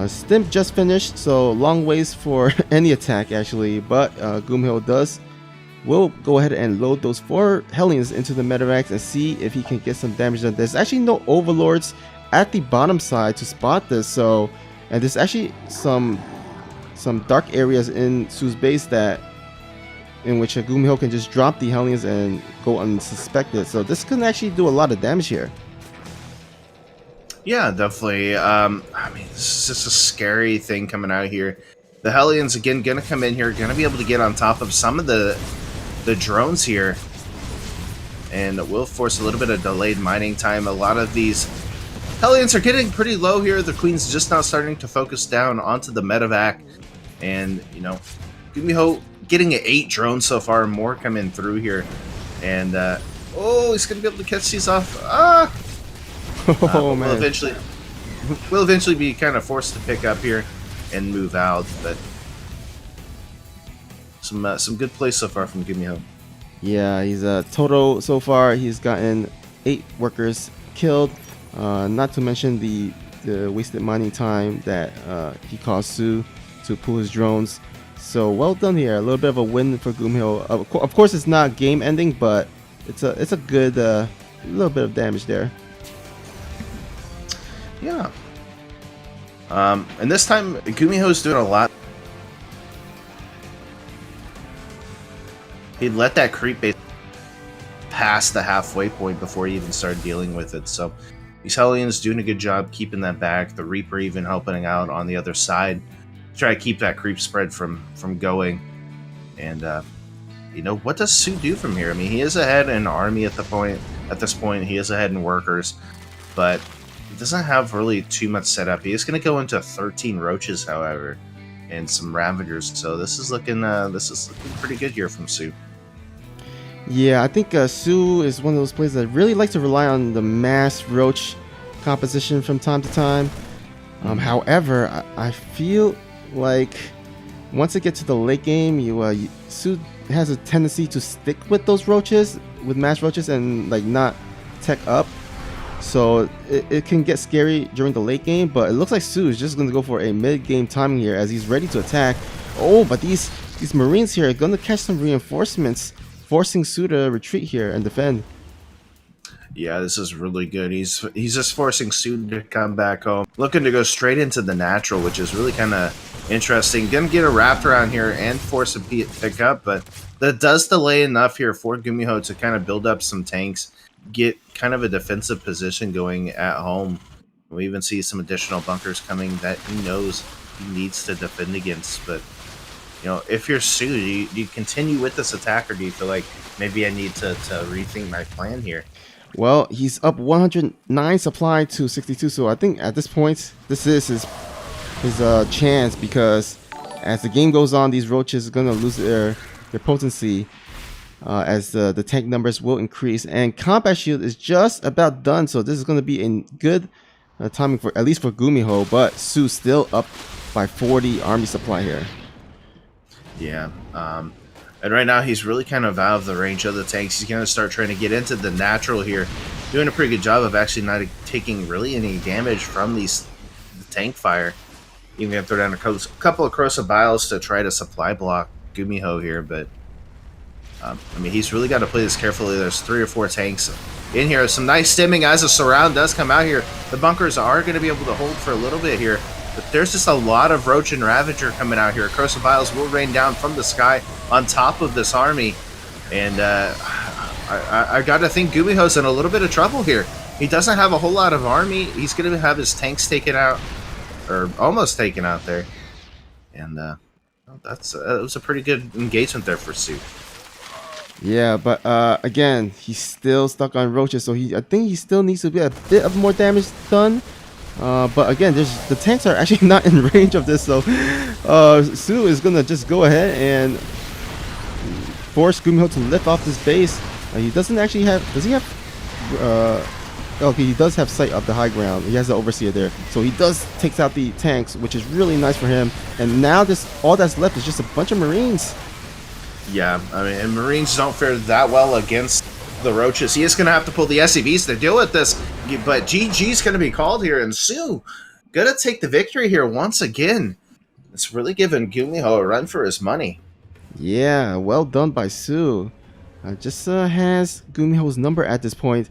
Stimp just finished, so long ways for any attack actually. But GuMiho will go ahead and load those 4 Hellions into the Metavacs and see if he can get some damage done. There's actually no Overlords at the bottom side to spot this, so, and there's actually some dark areas in soO's base in which a GuMiho can just drop the Hellions and go unsuspected. So this can actually do a lot of damage here. Yeah, definitely. I mean, this is just a scary thing coming out here. The Hellions, again, going to come in here, going to be able to get on top of some of the drones here. And it will force a little bit of delayed mining time. A lot of these Hellions are getting pretty low here. The Queen's just now starting to focus down onto the medevac. And, GuMiho getting 8 drones so far, more coming through here. And, oh, he's going to be able to catch these off. Oh man. We'll eventually be kind of forced to pick up here and move out, but some good plays so far from GuMiho. Yeah, he's total so far. He's gotten 8 workers killed. Not to mention the wasted mining time that he caused soO to pull his drones. So well done here. A little bit of a win for GuMiho. Of course, it's not game ending, but it's a good little bit of damage there. Yeah. And this time, GuMiho's doing a lot. He let that creep base past the halfway point before he even started dealing with it. So these Hellions doing a good job keeping that back. The Reaper even helping out on the other side. Try to keep that creep spread from going. And what does soO do from here? I mean, he is ahead in army at this point. He is ahead in workers, but he doesn't have really too much set up. He is going to go into 13 roaches, however. and some Ravagers. So this is looking pretty good here from soO. Yeah, I think soO is one of those players that really likes to rely on the mass roach composition from time to time. However, I feel like once it gets to the late game, soO has a tendency to stick with those roaches, with mass roaches, and like not tech up. So it can get scary during the late game, but it looks like soO is just going to go for a mid-game timing here as he's ready to attack. Oh, but these Marines here are going to catch some reinforcements, forcing soO to retreat here and defend. Yeah, this is really good. He's just forcing soO to come back home, looking to go straight into the natural, which is really kind of interesting. Gonna get a wrapped around here and force a pick up, but that does delay enough here for GuMiho to kind of build up some tanks, get kind of a defensive position going at home. We even see some additional bunkers coming that he knows he needs to defend against. But if you're soO, do you continue with this attack, or do you feel like maybe I need to rethink my plan here? Well, he's up 109 supply to 62, so I think at this point, this is his chance, because as the game goes on, these roaches are gonna lose their potency as the tank numbers will increase, and combat shield is just about done. So this is gonna be a good timing for at least for GuMiho, but soO still up by 40 army supply here. Yeah. And right now, he's really kind of out of the range of the tanks. He's going to start trying to get into the natural here. Doing a pretty good job of actually not taking really any damage from the tank fire. Even going to throw down a couple of corrosive biles to try to supply block GuMiho here. But, I mean, he's really got to play this carefully. There's 3 or 4 tanks in here. Some nice stimming as the surround does come out here. The bunkers are going to be able to hold for a little bit here. But there's just a lot of Roach and Ravager coming out here. Corrosive Biles will rain down from the sky on top of this army. And I got to think GuMiho's in a little bit of trouble here. He doesn't have a whole lot of army. He's going to have his tanks taken out, or almost taken out there. And that was a pretty good engagement there for soO. Yeah, but again, he's still stuck on roaches, so I think he still needs to be a bit of more damage done. But again, the tanks are actually not in range of this, so soO is gonna just go ahead and force GuMiho to lift off this base. He doesn't actually have. Does he have? Okay, he does have sight of the high ground. He has the overseer there, so he does takes out the tanks, which is really nice for him. And now all that's left is just a bunch of Marines. Yeah, I mean, and Marines don't fare that well against the roaches. He is going to have to pull the SCVs to deal with this, but GG's going to be called here, and soO going to take the victory here once again. It's really giving GuMiho a run for his money. Yeah, well done by soO. Just has GuMiho's number at this point.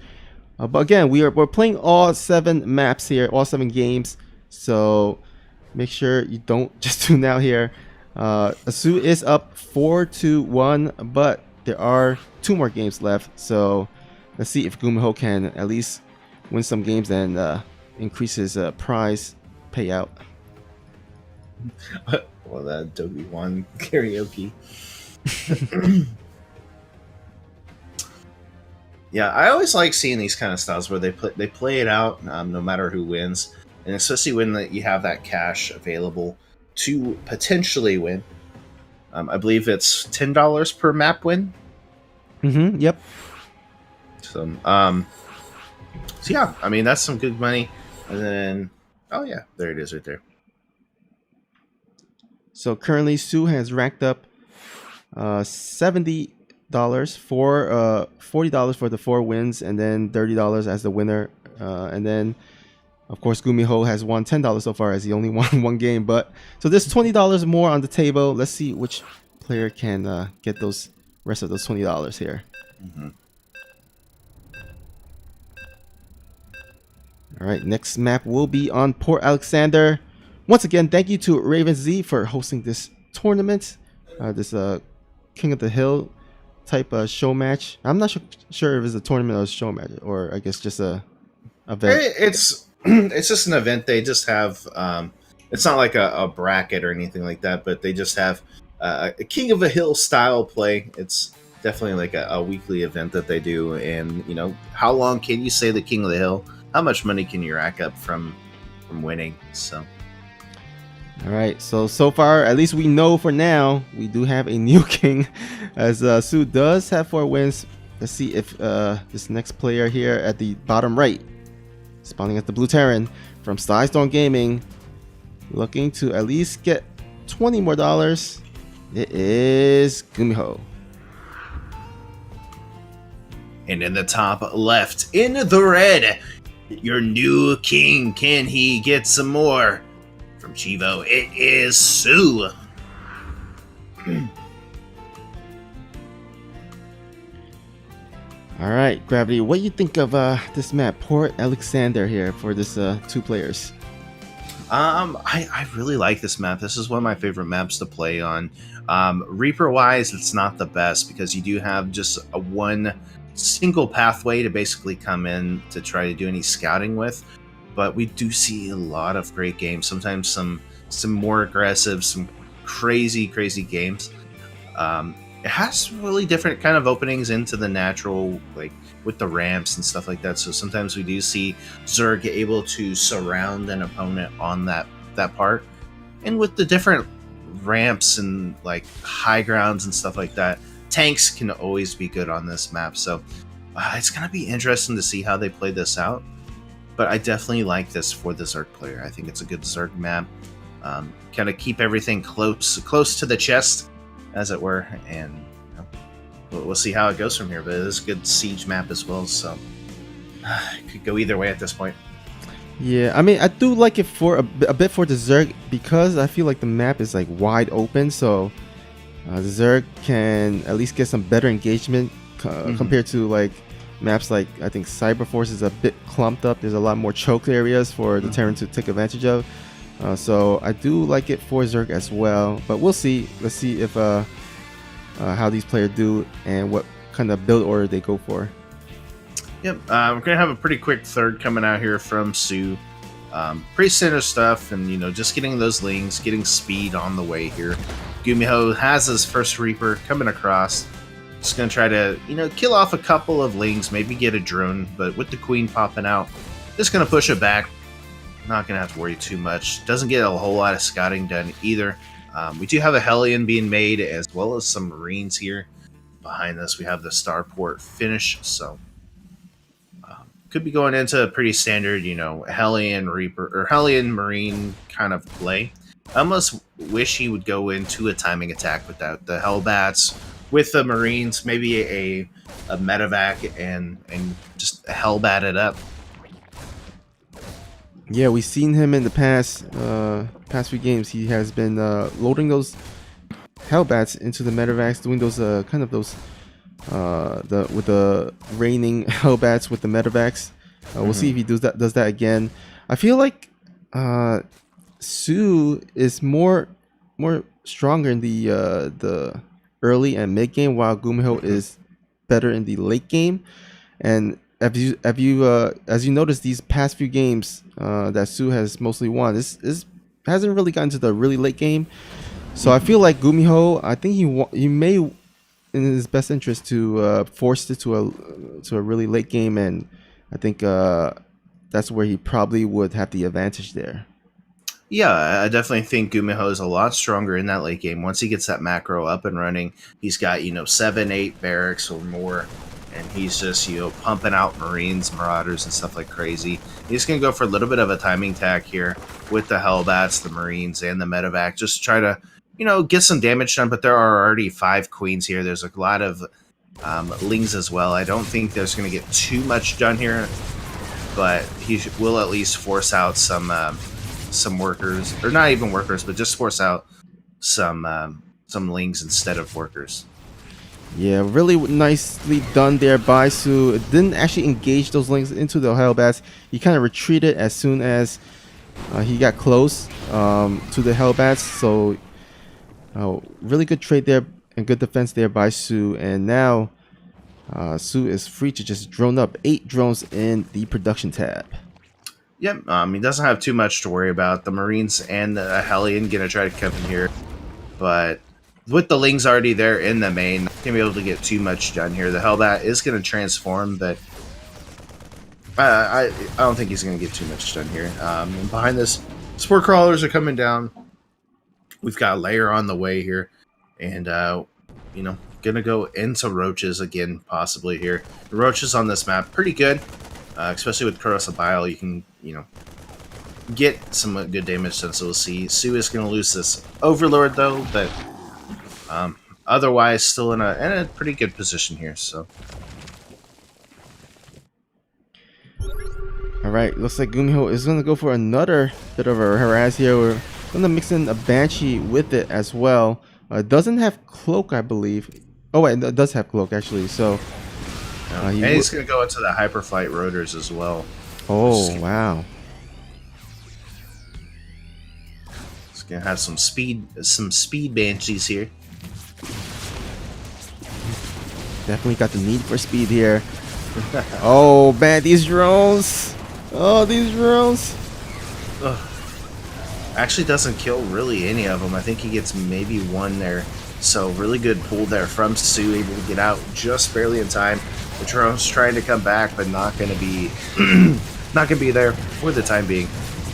But again, we're playing all 7 maps here, all 7 games. So make sure you don't just tune out here. soO is up 4-1, but there are 2 more games left, so let's see if GuMiho can at least win some games and increase his prize payout. Well, that Adobe One karaoke. Yeah, I always like seeing these kind of styles where they play it out no matter who wins, and especially when you have that cash available to potentially win. I believe it's $10 per map win. Yep. So yeah, I mean, that's some good money. And then, oh yeah, there it is right there. So currently soO has racked up $70 for $40 for the 4 wins, and then $30 as the winner. And then, of course, GuMiho has won $10 so far, as he only won 1 game. But so there's $20 more on the table. Let's see which player can get those rest of those $20 here. All right, next map will be on Port Alexander. Once again, thank you to RavenZ for hosting this tournament, this King of the Hill type show match. I'm not sure if it's a tournament or a show match, or I guess just a event. It's just an event. They just have it's not like a bracket or anything like that, but they just have a King of the Hill style play. It's definitely like a weekly event that they do. And how long can you say the King of the Hill? How much money can you rack up from winning? So All right, so far, at least we know for now, we do have a new king, as soO does have 4 wins. Let's see if this next player here at the bottom right, spawning at the Blue Terran from Storm Gaming, looking to at least get $20 more. It is GuMiho. And in the top left, in the red, your new king. Can he get some more? From Chivo, it is soO. All right, Gravity, what do you think of this map, Port Alexander here for this 2 players? I really like this map. This is one of my favorite maps to play on. Reaper wise, it's not the best because you do have just a one single pathway to basically come in to try to do any scouting with. But we do see a lot of great games. Sometimes some more aggressive, some crazy games. It has really different kind of openings into the natural, like with the ramps and stuff like that. So sometimes we do see Zerg able to surround an opponent on that part. And with the different ramps and like high grounds and stuff like that, tanks can always be good on this map. So it's going to be interesting to see how they play this out. But I definitely like this for the Zerg player. I think it's a good Zerg map. Kind of keep everything close to the chest, as it were, and we'll see how it goes from here. But it is a good siege map as well, so it could go either way at this point. Yeah, I mean, I do like it for a bit for the Zerg because I feel like the map is like wide open, so the Zerg can at least get some better engagement compared to like maps like I think Cyberforce is a bit clumped up. There's a lot more choked areas for the Terran to take advantage of. So I do like it for Zerg as well, but we'll see. Let's see if how these players do and what kind of build order they go for. Yep, we're gonna have a pretty quick third coming out here from soO. Pretty standard stuff, and just getting those lings, getting speed on the way here. GuMiho has his first Reaper coming across. Just gonna try to kill off a couple of lings, maybe get a drone, but with the queen popping out, just gonna push it back. Not gonna have to worry too much. Doesn't get a whole lot of scouting done either. We do have a Hellion being made as well as some Marines here. Behind us we have the Starport finish, so could be going into a pretty standard, Hellion Reaper or Hellion Marine kind of play. I almost wish he would go into a timing attack without the Hellbats with the Marines, maybe a medevac and just Hellbat it up. Yeah, we've seen him in the past few games. He has been loading those Hellbats into the medevacs, doing those kind of those with the raining Hellbats with the medevacs. We'll see if he does that again. I feel like soO is more stronger in the early and mid game, while GuMiho is better in the late game. And as you notice, these past few games that soO has mostly won, this hasn't really gotten to the really late game. So I feel like GuMiho, I think he may, in his best interest, to force it to a really late game, and I think that's where he probably would have the advantage there. Yeah, I definitely think GuMiho is a lot stronger in that late game. Once he gets that macro up and running, he's got 7-8 barracks or more. And he's just, pumping out Marines, Marauders, and stuff like crazy. He's going to go for a little bit of a timing tack here with the Hellbats, the Marines, and the medevac. Just to try to, get some damage done. But there are already 5 queens here. There's a lot of lings as well. I don't think there's going to get too much done here. But he will at least force out some workers. Or not even workers, but just force out some lings instead of workers. Yeah, really nicely done there by soO. It didn't actually engage those lings into the Hellbats. He kind of retreated as soon as he got close to the Hellbats. So really good trade there and good defense there by soO. And now soO is free to just drone up 8 drones in the production tab. Yep, he doesn't have too much to worry about. The Marines and the Hellion gonna try to come in here, but with the lings already there in the main, not gonna be able to get too much done here. The Hellbat is gonna transform, but I don't think he's gonna get too much done here. And behind this, Spore Crawlers are coming down. We've got a layer on the way here, and you know, gonna go into roaches again possibly here. The roaches on this map pretty good, especially with Corrosive Bile. You can get some good damage done. So we'll see. soO is gonna lose this Overlord though, but otherwise still in a pretty good position here. So. Alright, looks like GuMiho is going to go for another bit of a harass here. We're going to mix in a Banshee with it as well. It doesn't have Cloak, I believe. Oh wait, it does have Cloak actually, so... and he's going to go into the Hyperflight Rotors as well. Oh, wow. He's going to have some speed Banshees here. Definitely got the need for speed here. Oh man, these drones! Oh, these drones! Ugh. Actually doesn't kill really any of them. I think he gets maybe one there. So really good pull there from soO, able to get out just barely in time. The drone's trying to come back, but not going to be there for the time being.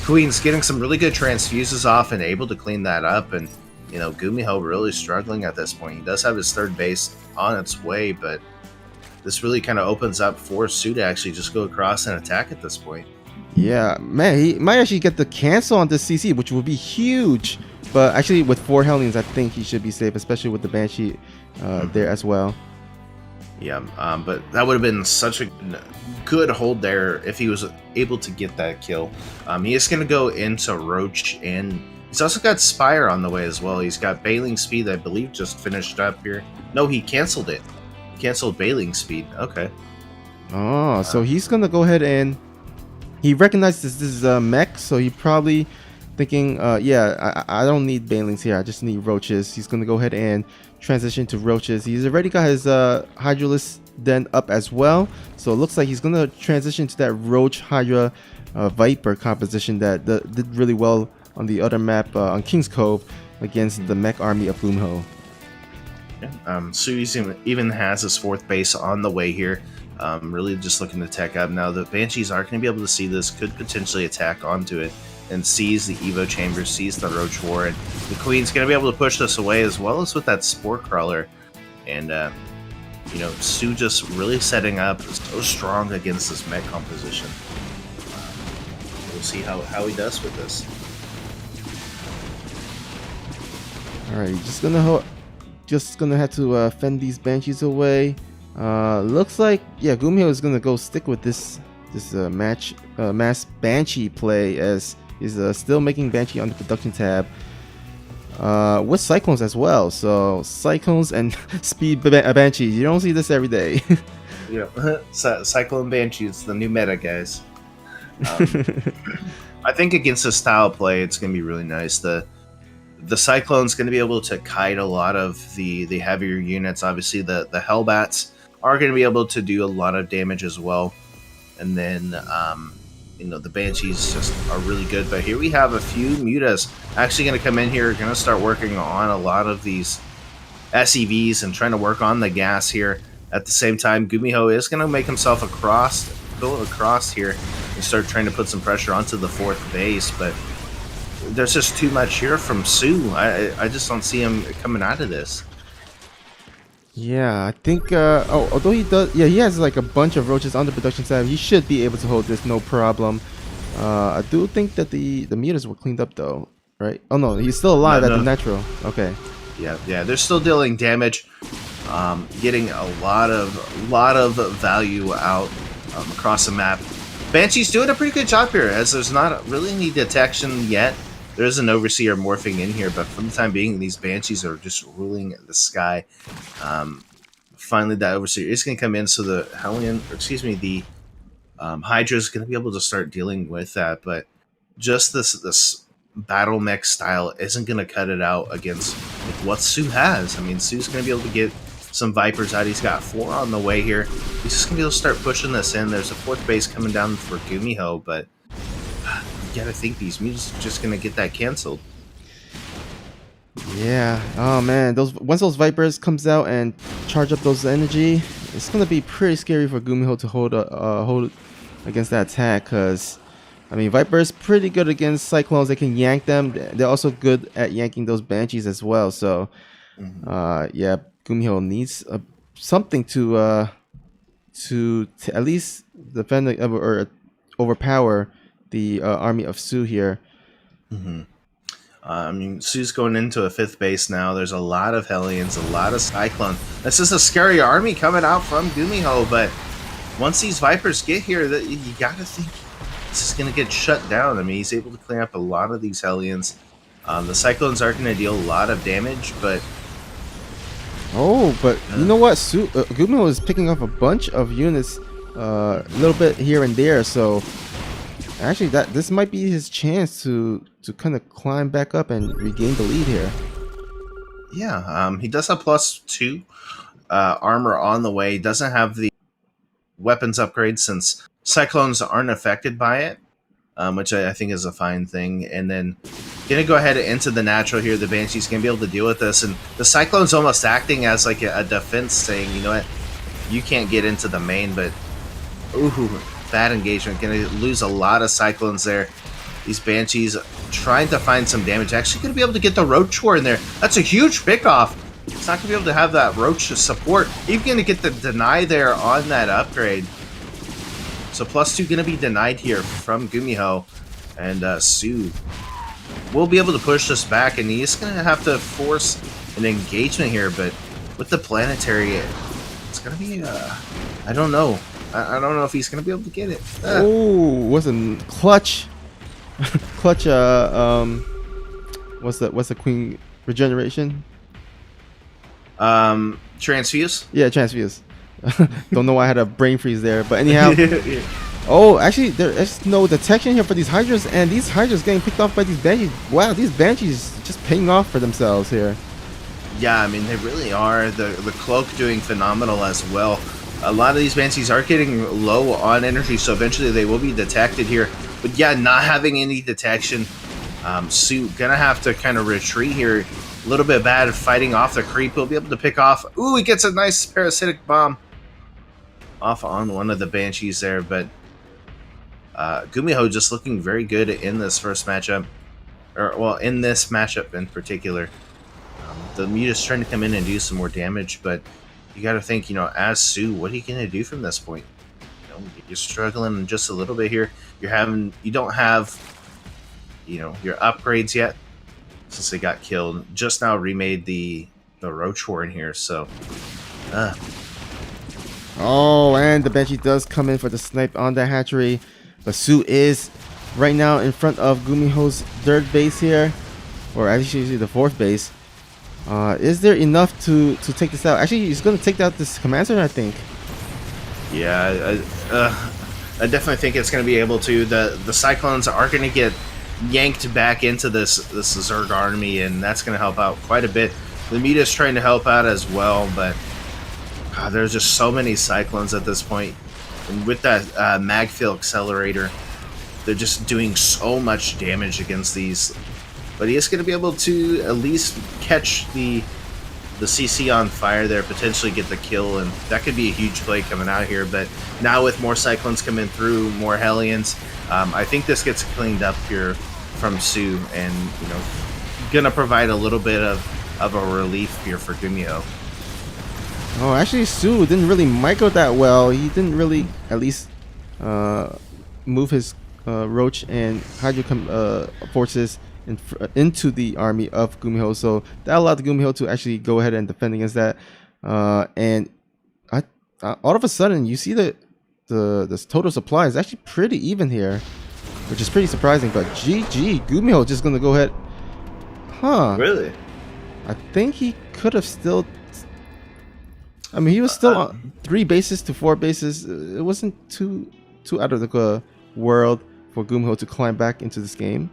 Queen's getting some really good transfuses off and able to clean that up. And you know, GuMiho really struggling at this point. He does have his third base on its way, but this really kind of opens up for soO to actually just go across and attack at this point. Yeah, man, he might actually get the cancel on this CC, which would be huge. But actually, with 4 Hellions, I think he should be safe, especially with the Banshee there as well. Yeah, but that would have been such a good hold there if he was able to get that kill. He is going to go into Roach, and he's also got Spire on the way as well. He's got Bailing Speed, I believe, just finished up here. No, he canceled it. Canceled Bailing Speed. Okay. Oh, so he's gonna go ahead and he recognizes this is a mech, so he probably thinking, yeah, I don't need Bailings here. I just need Roaches. He's gonna go ahead and transition to Roaches. He's already got his Hydralisk Den up as well, so it looks like he's gonna transition to that Roach Hydra Viper composition that did really well on the other map on King's Cove against the mech army of GuMiho. soO even has his 4th base on the way here. Really just looking to tech up. Now the Banshees are going to be able to see this, could potentially attack onto it and seize the Evo Chamber, seize the Roach War, and the Queen's going to be able to push this away as well as with that Spore Crawler. And, you know, soO just really setting up so strong against this mech composition. We'll see how he does with this. Alright, just gonna have to fend these Banshees away. Looks like, yeah, GuMiho is gonna go stick with this mass Banshee play, as he's still making Banshee on the production tab with Cyclones as well. So Cyclones and Speed Banshees, you don't see this every day. Yeah, Cyclone Banshee is the new meta, guys. I think against this style of play, it's gonna be really nice. The Cyclone's going to be able to kite a lot of the heavier units. Obviously, the Hellbats are going to be able to do a lot of damage as well. And then, you know, the Banshees just are really good. But here we have a few Mutas actually going to come in here, going to start working on a lot of these SEVs and trying to work on the gas here. At the same time, GuMiho is going to make himself go across here and start trying to put some pressure onto the 4th base. But there's just too much here from soO. I just don't see him coming out of this. Yeah, I think, although he does, yeah, he has like a bunch of Roaches on the production side, he should be able to hold this no problem. I do think that the Mutas were cleaned up though, right? Oh no, he's still alive at the natural. Okay. Yeah, they're still dealing damage, getting a lot of value out across the map. Banshee's doing a pretty good job here, as there's not really any detection yet. There is an Overseer morphing in here, but for the time being, these Banshees are just ruling the sky. Finally, that Overseer is going to come in, so the Hydra is going to be able to start dealing with that. But just this battle mech style isn't going to cut it out against what soO has. I mean, soO's going to be able to get some Vipers out. He's got 4 on the way here. He's just going to be able to start pushing this in. There's a 4th base coming down for GuMiho, but you gotta think these mutants are just gonna get that canceled. Yeah. Oh man, once those Vipers comes out and charge up those energy, it's gonna be pretty scary for GuMiho to hold against that attack. Cause I mean, Viper's pretty good against Cyclones. They can yank them. They're also good at yanking those Banshees as well. So, yeah, GuMiho needs something to at least defend or overpower the army of soO here. I mean, soO's going into a 5th base now. There's a lot of Hellions, a lot of Cyclone. This is a scary army coming out from GuMiho, but once these Vipers get here, you gotta think this is gonna get shut down. I mean, he's able to clean up a lot of these Hellions. The Cyclones are gonna deal a lot of damage, but oh, but you know what? GuMiho is picking up a bunch of units, a little bit here and there. So actually, this might be his chance to kind of climb back up and regain the lead here. Yeah, he does have +2 armor on the way. He doesn't have the weapons upgrade since Cyclones aren't affected by it, which I think is a fine thing. And then gonna go ahead into the natural here. The Banshee's gonna be able to deal with this, and the Cyclone's almost acting as like a defense, saying, you know what, you can't get into the main. But ooh, bad engagement. Gonna lose a lot of Cyclones there. These Banshees trying to find some damage. Actually gonna be able to get the Roach War in there. That's a huge pickoff. It's not gonna be able to have that Roach support. Even gonna get the deny there on that upgrade. So +2 gonna be denied here from GuMiho, and soO will be able to push this back, and he's gonna have to force an engagement here. But with the planetary, it's gonna be I don't know. I don't know if he's gonna be able to get it. Oh, was a clutch, clutch. What's the queen regeneration? Transfuse. Yeah, transfuse. Don't know why I had a brain freeze there, but anyhow. Oh, actually, there is no detection here for these Hydras, and these Hydras getting picked off by these Banshees. Wow, these Banshees just paying off for themselves here. Yeah, I mean, they really are. The Cloak doing phenomenal as well. A lot of these Banshees are getting low on energy, so eventually they will be detected here. But yeah, not having any detection, soO gonna have to kind of retreat here. A little bit bad fighting off the creep. He'll be able to pick off. Ooh, he gets a nice parasitic bomb off on one of the Banshees there, but GuMiho just looking very good in this first matchup, or well, in this matchup in particular. The Muta's trying to come in and do some more damage, but you got to think, you know, as soO, what are you going to do from this point? You know, you're struggling just a little bit here. You don't have, you know, your upgrades yet since they got killed. Just now remade the Roach War in here, so. Oh, and the Banshee does come in for the snipe on the hatchery. But soO is right now in front of GuMiho's 3rd base here, or actually the 4th base. Is there enough to take this out? Actually, he's going to take out this command center, I think. Yeah, I definitely think it's going to be able to. The Cyclones are going to get yanked back into this Zerg army, and that's going to help out quite a bit. The Muta's trying to help out as well, but there's just so many Cyclones at this point. And with that Magfill accelerator, they're just doing so much damage against these. But he is going to be able to at least catch the CC on fire there, potentially get the kill, and that could be a huge play coming out here. But now with more Cyclones coming through, more Hellions, I think this gets cleaned up here from soO, and you know, gonna provide a little bit of a relief here for GuMiho. Oh, actually, soO didn't really micro that well. He didn't really, at least, move his Roach and Hydra forces into the army of GuMiho. So that allowed GuMiho to actually go ahead and defend against that. And all of a sudden, you see the total supply is actually pretty even here, which is pretty surprising. But GG, GuMiho just gonna go ahead. Huh? Really? I think he could have still. I mean, he was still on 3 bases to 4 bases. It wasn't too out of the world for GuMiho to climb back into this game.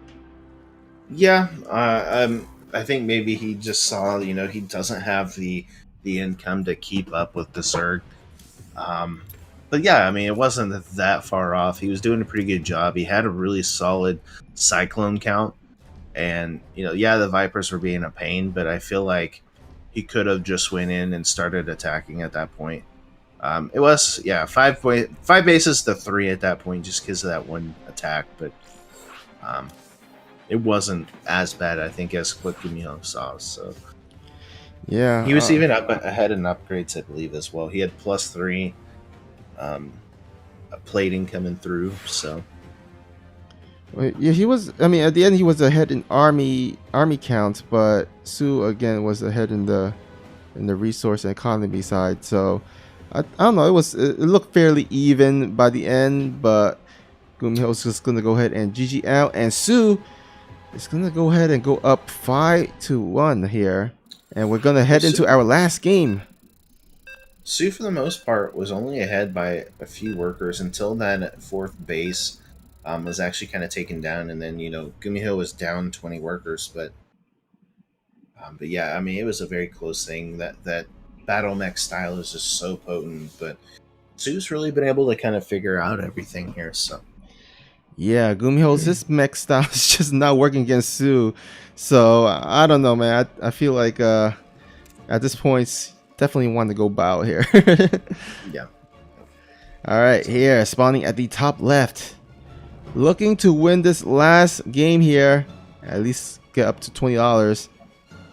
Yeah, I think maybe he just saw, you know, he doesn't have the income to keep up with the Zerg. But yeah, I mean, it wasn't that far off. He was doing a pretty good job. He had a really solid Cyclone count. And, you know, yeah, the Vipers were being a pain, but I feel like he could have just went in and started attacking at that point. It was, yeah, 5 bases to 3 at that point, just because of that one attack. But It wasn't as bad, I think, as what GuMiho saw. So Yeah. he was even up ahead in upgrades, I believe, as well. He had +3 um, plating coming through. So Yeah, he was. I mean, at the end, he was ahead in army count, but soO again was ahead in the resource and economy side. So I don't know. It looked fairly even by the end, but GuMiho's just gonna go ahead and GG out, and soO is gonna go ahead and go up 5-1 here, and we're gonna head into our last game. soO, for the most part, was only ahead by a few workers until that fourth base was actually kind of taken down, and then GuMiho was down 20 workers, but yeah, I mean it was a very close thing. That battle mech style is just so potent, but soO's really been able to kind of figure out everything here. So Yeah, GuMiho's his mech style is just not working against soO. So I don't know, man. I feel like at this point, definitely want to go bow here. yeah, All right, here spawning at the top left, looking to win this last game here, at least get up to $20.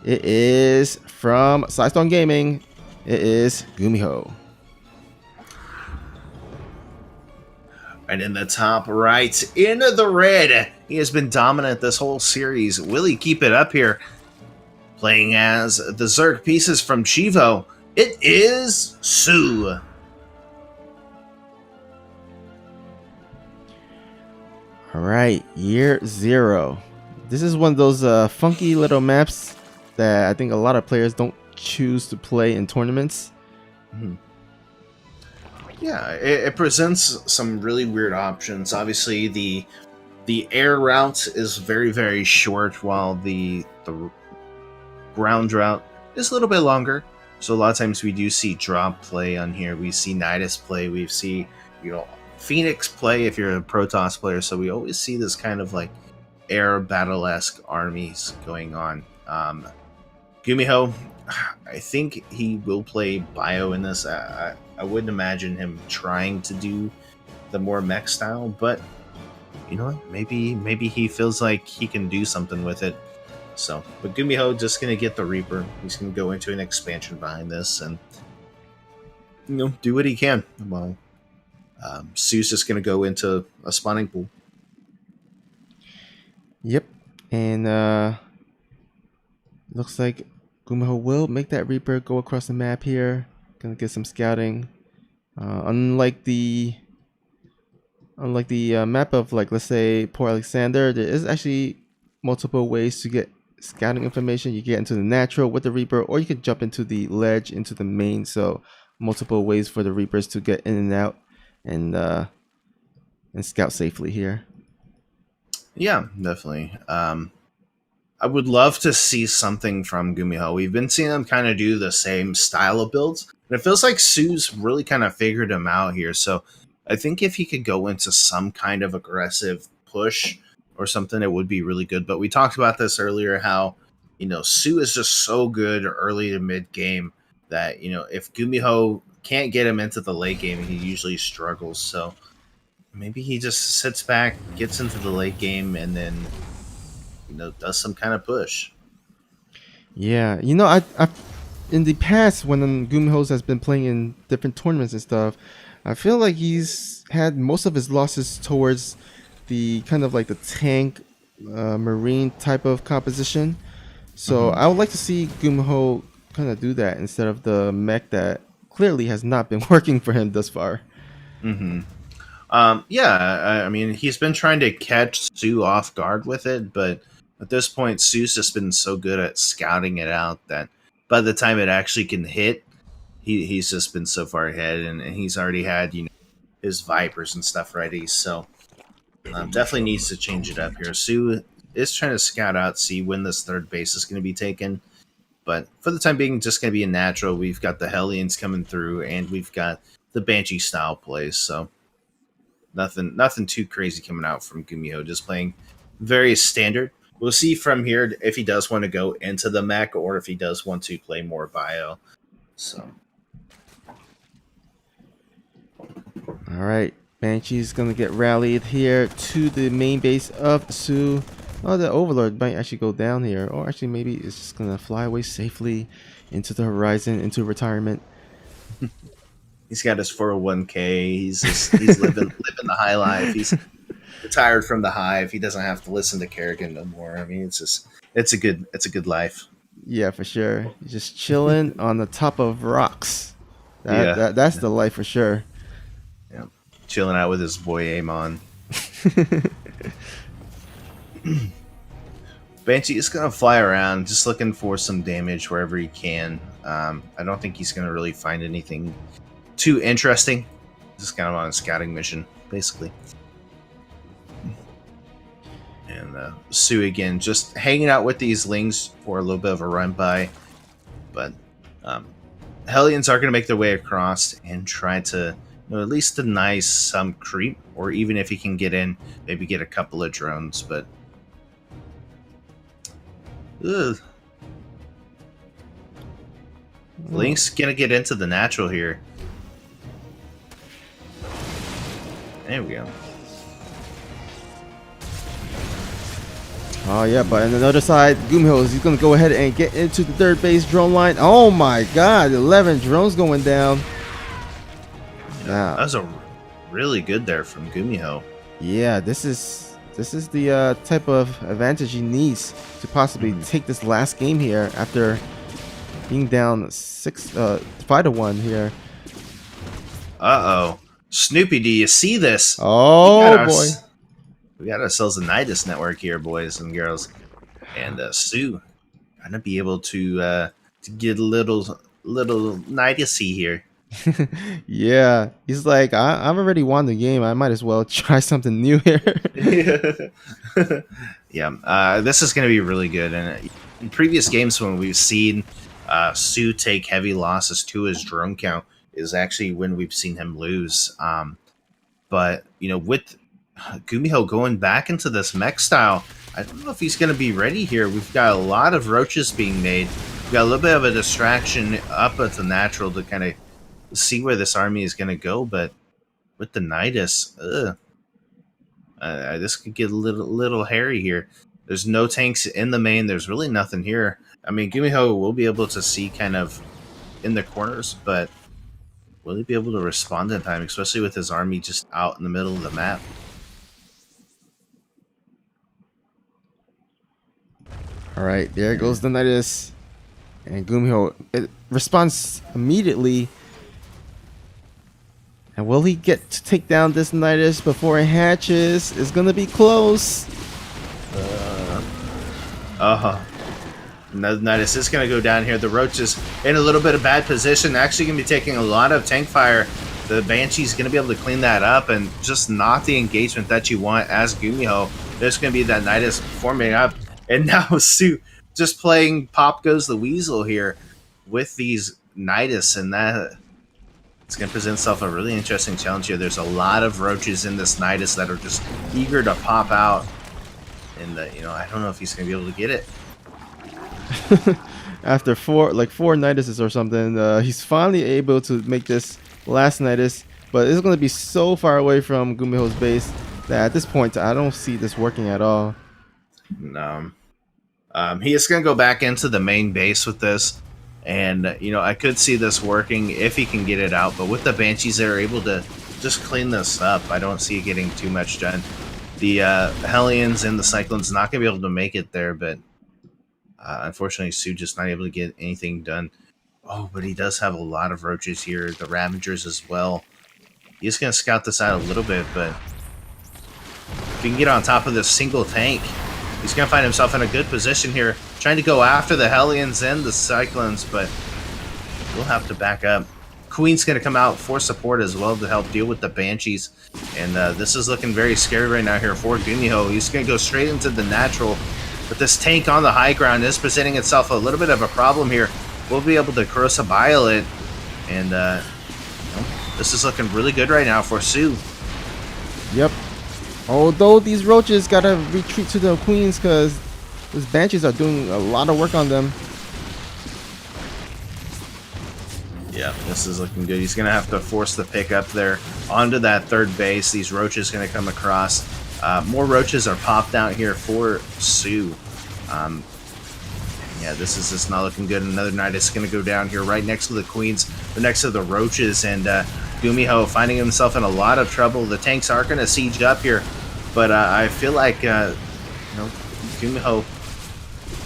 It is from Sidestone Gaming. It is GuMiho. and in the top right, into the red, he has been dominant this whole series. Will he keep it up here? Playing as the Zerg pieces from Chivo, it is soO. All right, year 0. This is one of those funky little maps that I think a lot of players don't choose to play in tournaments. Yeah, it presents some really weird options. Obviously, the air route is very, very short, while the ground route is a little bit longer. So a lot of times we do see drop play on here. We see Nidus play. We see Phoenix play if you're a Protoss player. So we always see this kind of like air battle-esque armies going on. GuMiho, I think he will play Bio in this. I wouldn't imagine him trying to do the more mech style, but you know what? Maybe he feels like he can do something with it. So, but GuMiho just gonna get the Reaper. He's gonna go into an expansion behind this and do what he can. Well, soO's just gonna go into a spawning pool. Yep, and looks like GuMiho will make that Reaper go across the map here. Gonna get some scouting. Unlike the map of, like, let's say Port Alexander, there is actually multiple ways to get scouting information. You get into the natural with the Reaper, or you can jump into the ledge into the main. So multiple ways for the Reapers to get in and out and scout safely here. Yeah, definitely. I would love to see something from GuMiho. We've been seeing them kind of do the same style of builds, and it feels like soO's really kind of figured him out here. So I think if he could go into some kind of aggressive push or something, it would be really good. But we talked about this earlier, how soO is just so good early to mid game that if GuMiho can't get him into the late game, he usually struggles. So maybe he just sits back, gets into the late game, and then does some kind of push. Yeah, I in the past when GuMiho has been playing in different tournaments and stuff, I feel like he's had most of his losses towards the kind of like the tank marine type of composition. So I would like to see GuMiho kind of do that instead of the mech that clearly has not been working for him thus far. Yeah, I mean, he's been trying to catch soO off guard with it, but at this point, soO's just been so good at scouting it out that by the time it actually can hit, he's just been so far ahead, and he's already had his Vipers and stuff ready. So definitely needs to change it up here. soO is trying to scout out, see when this third base is going to be taken, but for the time being, just going to be a natural. We've got the Hellions coming through, and we've got the Banshee style plays. So nothing too crazy coming out from GuMiho. Just playing very standard. We'll see from here if he does want to go into the mech or if he does want to play more bio. So, All right, Banshee's gonna get rallied here to the main base of soO. Oh, the Overlord might actually go down here. Or actually, maybe it's just gonna fly away safely into the horizon, into retirement. He's got his 401k. He's living the high life. He's retired from the hive. He doesn't have to listen to Kerrigan no more. I mean, it's a good life. Yeah, for sure. He's just chilling on the top of rocks. Yeah. That's the life for sure. Yeah, chilling out with his boy Amon. Banshee is gonna fly around, just looking for some damage wherever he can. I don't think he's gonna really find anything too interesting. Just kind of on a scouting mission, basically. And soO again, just hanging out with these Lings for a little bit of a run by, but Hellions are going to make their way across and try to at least deny some creep, or even if he can get in, maybe get a couple of drones. But Link's going to get into the natural here. There we go. Oh yeah, but on the other side, GuMiho is going to go ahead and get into the third base drone line. Oh my god, 11 drones going down. That was a really good there from GuMiho. Yeah, this is the type of advantage he needs to possibly take this last game here after being down 5-1 here. Uh-oh. Snoopy, do you see this? Oh boy. We got ourselves a Nidus network here, boys and girls. And soO gonna be able to get a little Nidus-y here. Yeah, he's like, I've already won the game. I might as well try something new here. Yeah, this is gonna be really good. And in previous games when we've seen soO take heavy losses to his drone count is actually when we've seen him lose. But with GuMiho going back into this mech style, I don't know if he's going to be ready here. We've got a lot of roaches being made. We've got a little bit of a distraction up at the natural to kind of see where this army is going to go. But with the Nidus, this could get a little hairy here. There's no tanks in the main. There's really nothing here. I mean, GuMiho will be able to see kind of in the corners, but will he be able to respond in time, especially with his army just out in the middle of the map? All right, there goes the Nidus, and GuMiho responds immediately. And will he get to take down this Nidus before it hatches? It's gonna be close. Nidus is gonna go down here. The Roach is in a little bit of bad position. Actually, gonna be taking a lot of tank fire. The Banshee's gonna be able to clean that up and just not the engagement that you want as GuMiho. There's gonna be that Nidus forming up. And now soO just playing Pop Goes the Weasel here with these Nidus, and that it's going to present itself a really interesting challenge here. There's a lot of roaches in this Nidus that are just eager to pop out, and I don't know if he's going to be able to get it. After four Niduses or something, he's finally able to make this last Nidus, but it's going to be so far away from GuMiho's base that at this point I don't see this working at all. No. He is going to go back into the main base with this, and I could see this working if he can get it out, but with the Banshees they're able to just clean this up. I don't see it getting too much done. The Hellions and the Cyclones not going to be able to make it there, but unfortunately soO just not able to get anything done. Oh, but he does have a lot of roaches here, the Ravagers as well. He's going to scout this out a little bit, but if he can get on top of this single tank, he's going to find himself in a good position here, trying to go after the Hellions and the Cyclones, but we'll have to back up. Queen's going to come out for support as well to help deal with the Banshees, and this is looking very scary right now here for GuMiho. He's going to go straight into the natural, but this tank on the high ground is presenting itself a little bit of a problem here. We'll be able to corrosive bile it, and this is looking really good right now for soO. Yep. Although these roaches gotta retreat to the queens because these Banshees are doing a lot of work on them. Yeah, this is looking good. He's going to have to force the pick up there onto that third base. These roaches going to come across. More roaches are popped out here for soO. Yeah, this is just not looking good. Another knight is going to go down here right next to the queens, or next to the roaches, and GuMiho finding himself in a lot of trouble. The tanks are going to siege up here, but I feel like GuMiho,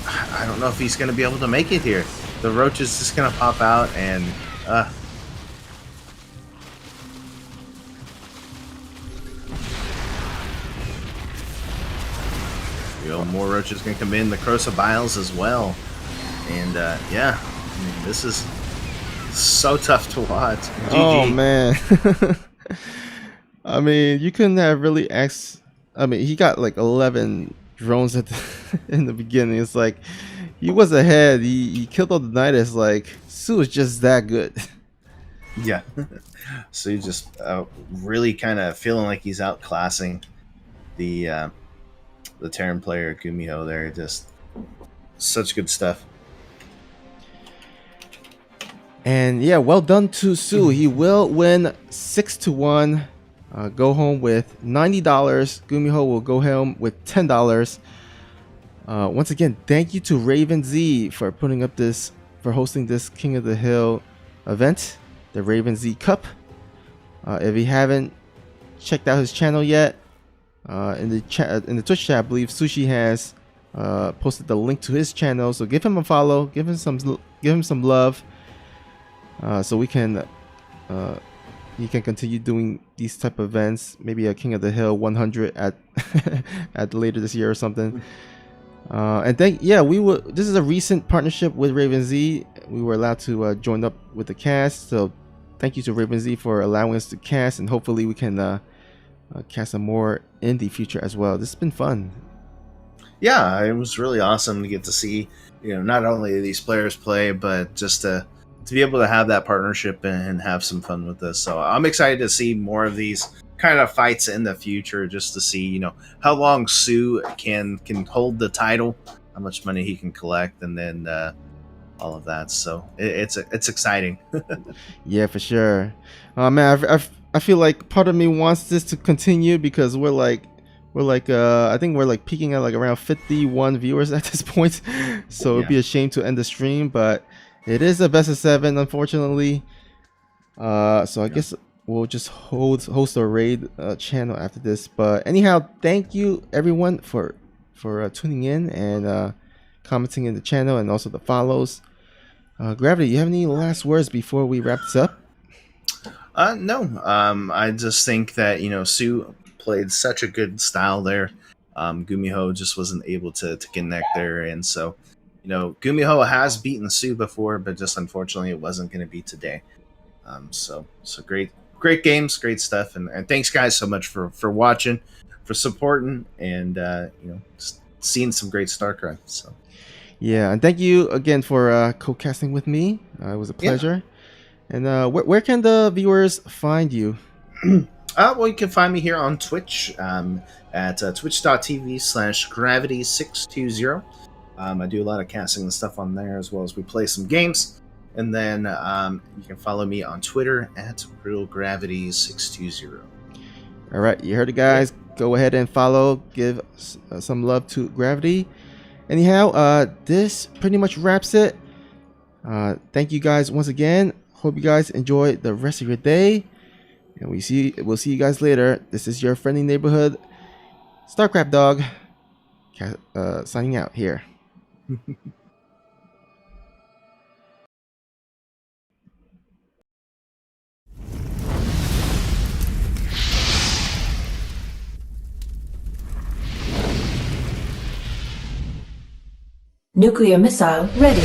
I don't know if he's going to be able to make it here. The roach is just going to pop out, and more roaches going to come in. The Crosobiles as well. And yeah, I mean, this is so tough to watch. GG. Oh man. I mean, you couldn't have really asked. I mean, he got like 11 drones at in the beginning. It's like he was ahead. He killed all the Nidus. Like soO is just that good. Yeah. So he's just really kind of feeling like he's outclassing the Terran player GuMiho there. Just such good stuff. And yeah, well done to soO. He will win 6-1. Go home with $90. GuMiho will go home with $10. Once again, thank you to RavenZ for putting up this, for hosting this King of the Hill event, the RavenZ Cup. If you haven't checked out his channel yet, in the Twitch chat, I believe Sushi has posted the link to his channel. So give him a follow, give him some love. So we can he can continue doing these type of events, maybe a King of the Hill 100 at at later this year or something. And this is a recent partnership with RavenZ. We were allowed to join up with the cast, so thank you to RavenZ for allowing us to cast, and hopefully we can cast some more in the future as well. This has been fun. Yeah, it was really awesome to get to see, not only these players play, but just to be able to have that partnership and have some fun with this. So I'm excited to see more of these kind of fights in the future, just to see, how long soO can hold the title, how much money he can collect, and then all of that. So it's exciting. Yeah, for sure. Man, I feel like part of me wants this to continue because we're like I think we're like peaking at like around 51 viewers at this point. So it'd be a shame to end the stream, but it is a best of 7, unfortunately. So I guess we'll just host a raid channel after this. But anyhow, thank you everyone for tuning in and commenting in the channel, and also the follows. Gravity, you have any last words before we wrap this up? No. I just think that soO played such a good style there. GuMiho just wasn't able to connect there, and so GuMiho has beaten soO before, but just unfortunately it wasn't going to be today. So great games, great stuff, and thanks guys so much for watching, for supporting, and just seeing some great StarCraft. So yeah, and thank you again for co-casting with me. It was a pleasure. And where can the viewers find you? Well, you can find me here on Twitch at twitch.tv/gravity620. I do a lot of casting and stuff on there, as well as we play some games. And then you can follow me on Twitter at realgravity620. All right, you heard it, guys. Go ahead and follow, give some love to Gravity. Anyhow, this pretty much wraps it. Thank you guys once again. Hope you guys enjoy the rest of your day, and we'll see you guys later. This is your friendly neighborhood StarCraft dog signing out here. Nuclear missile ready.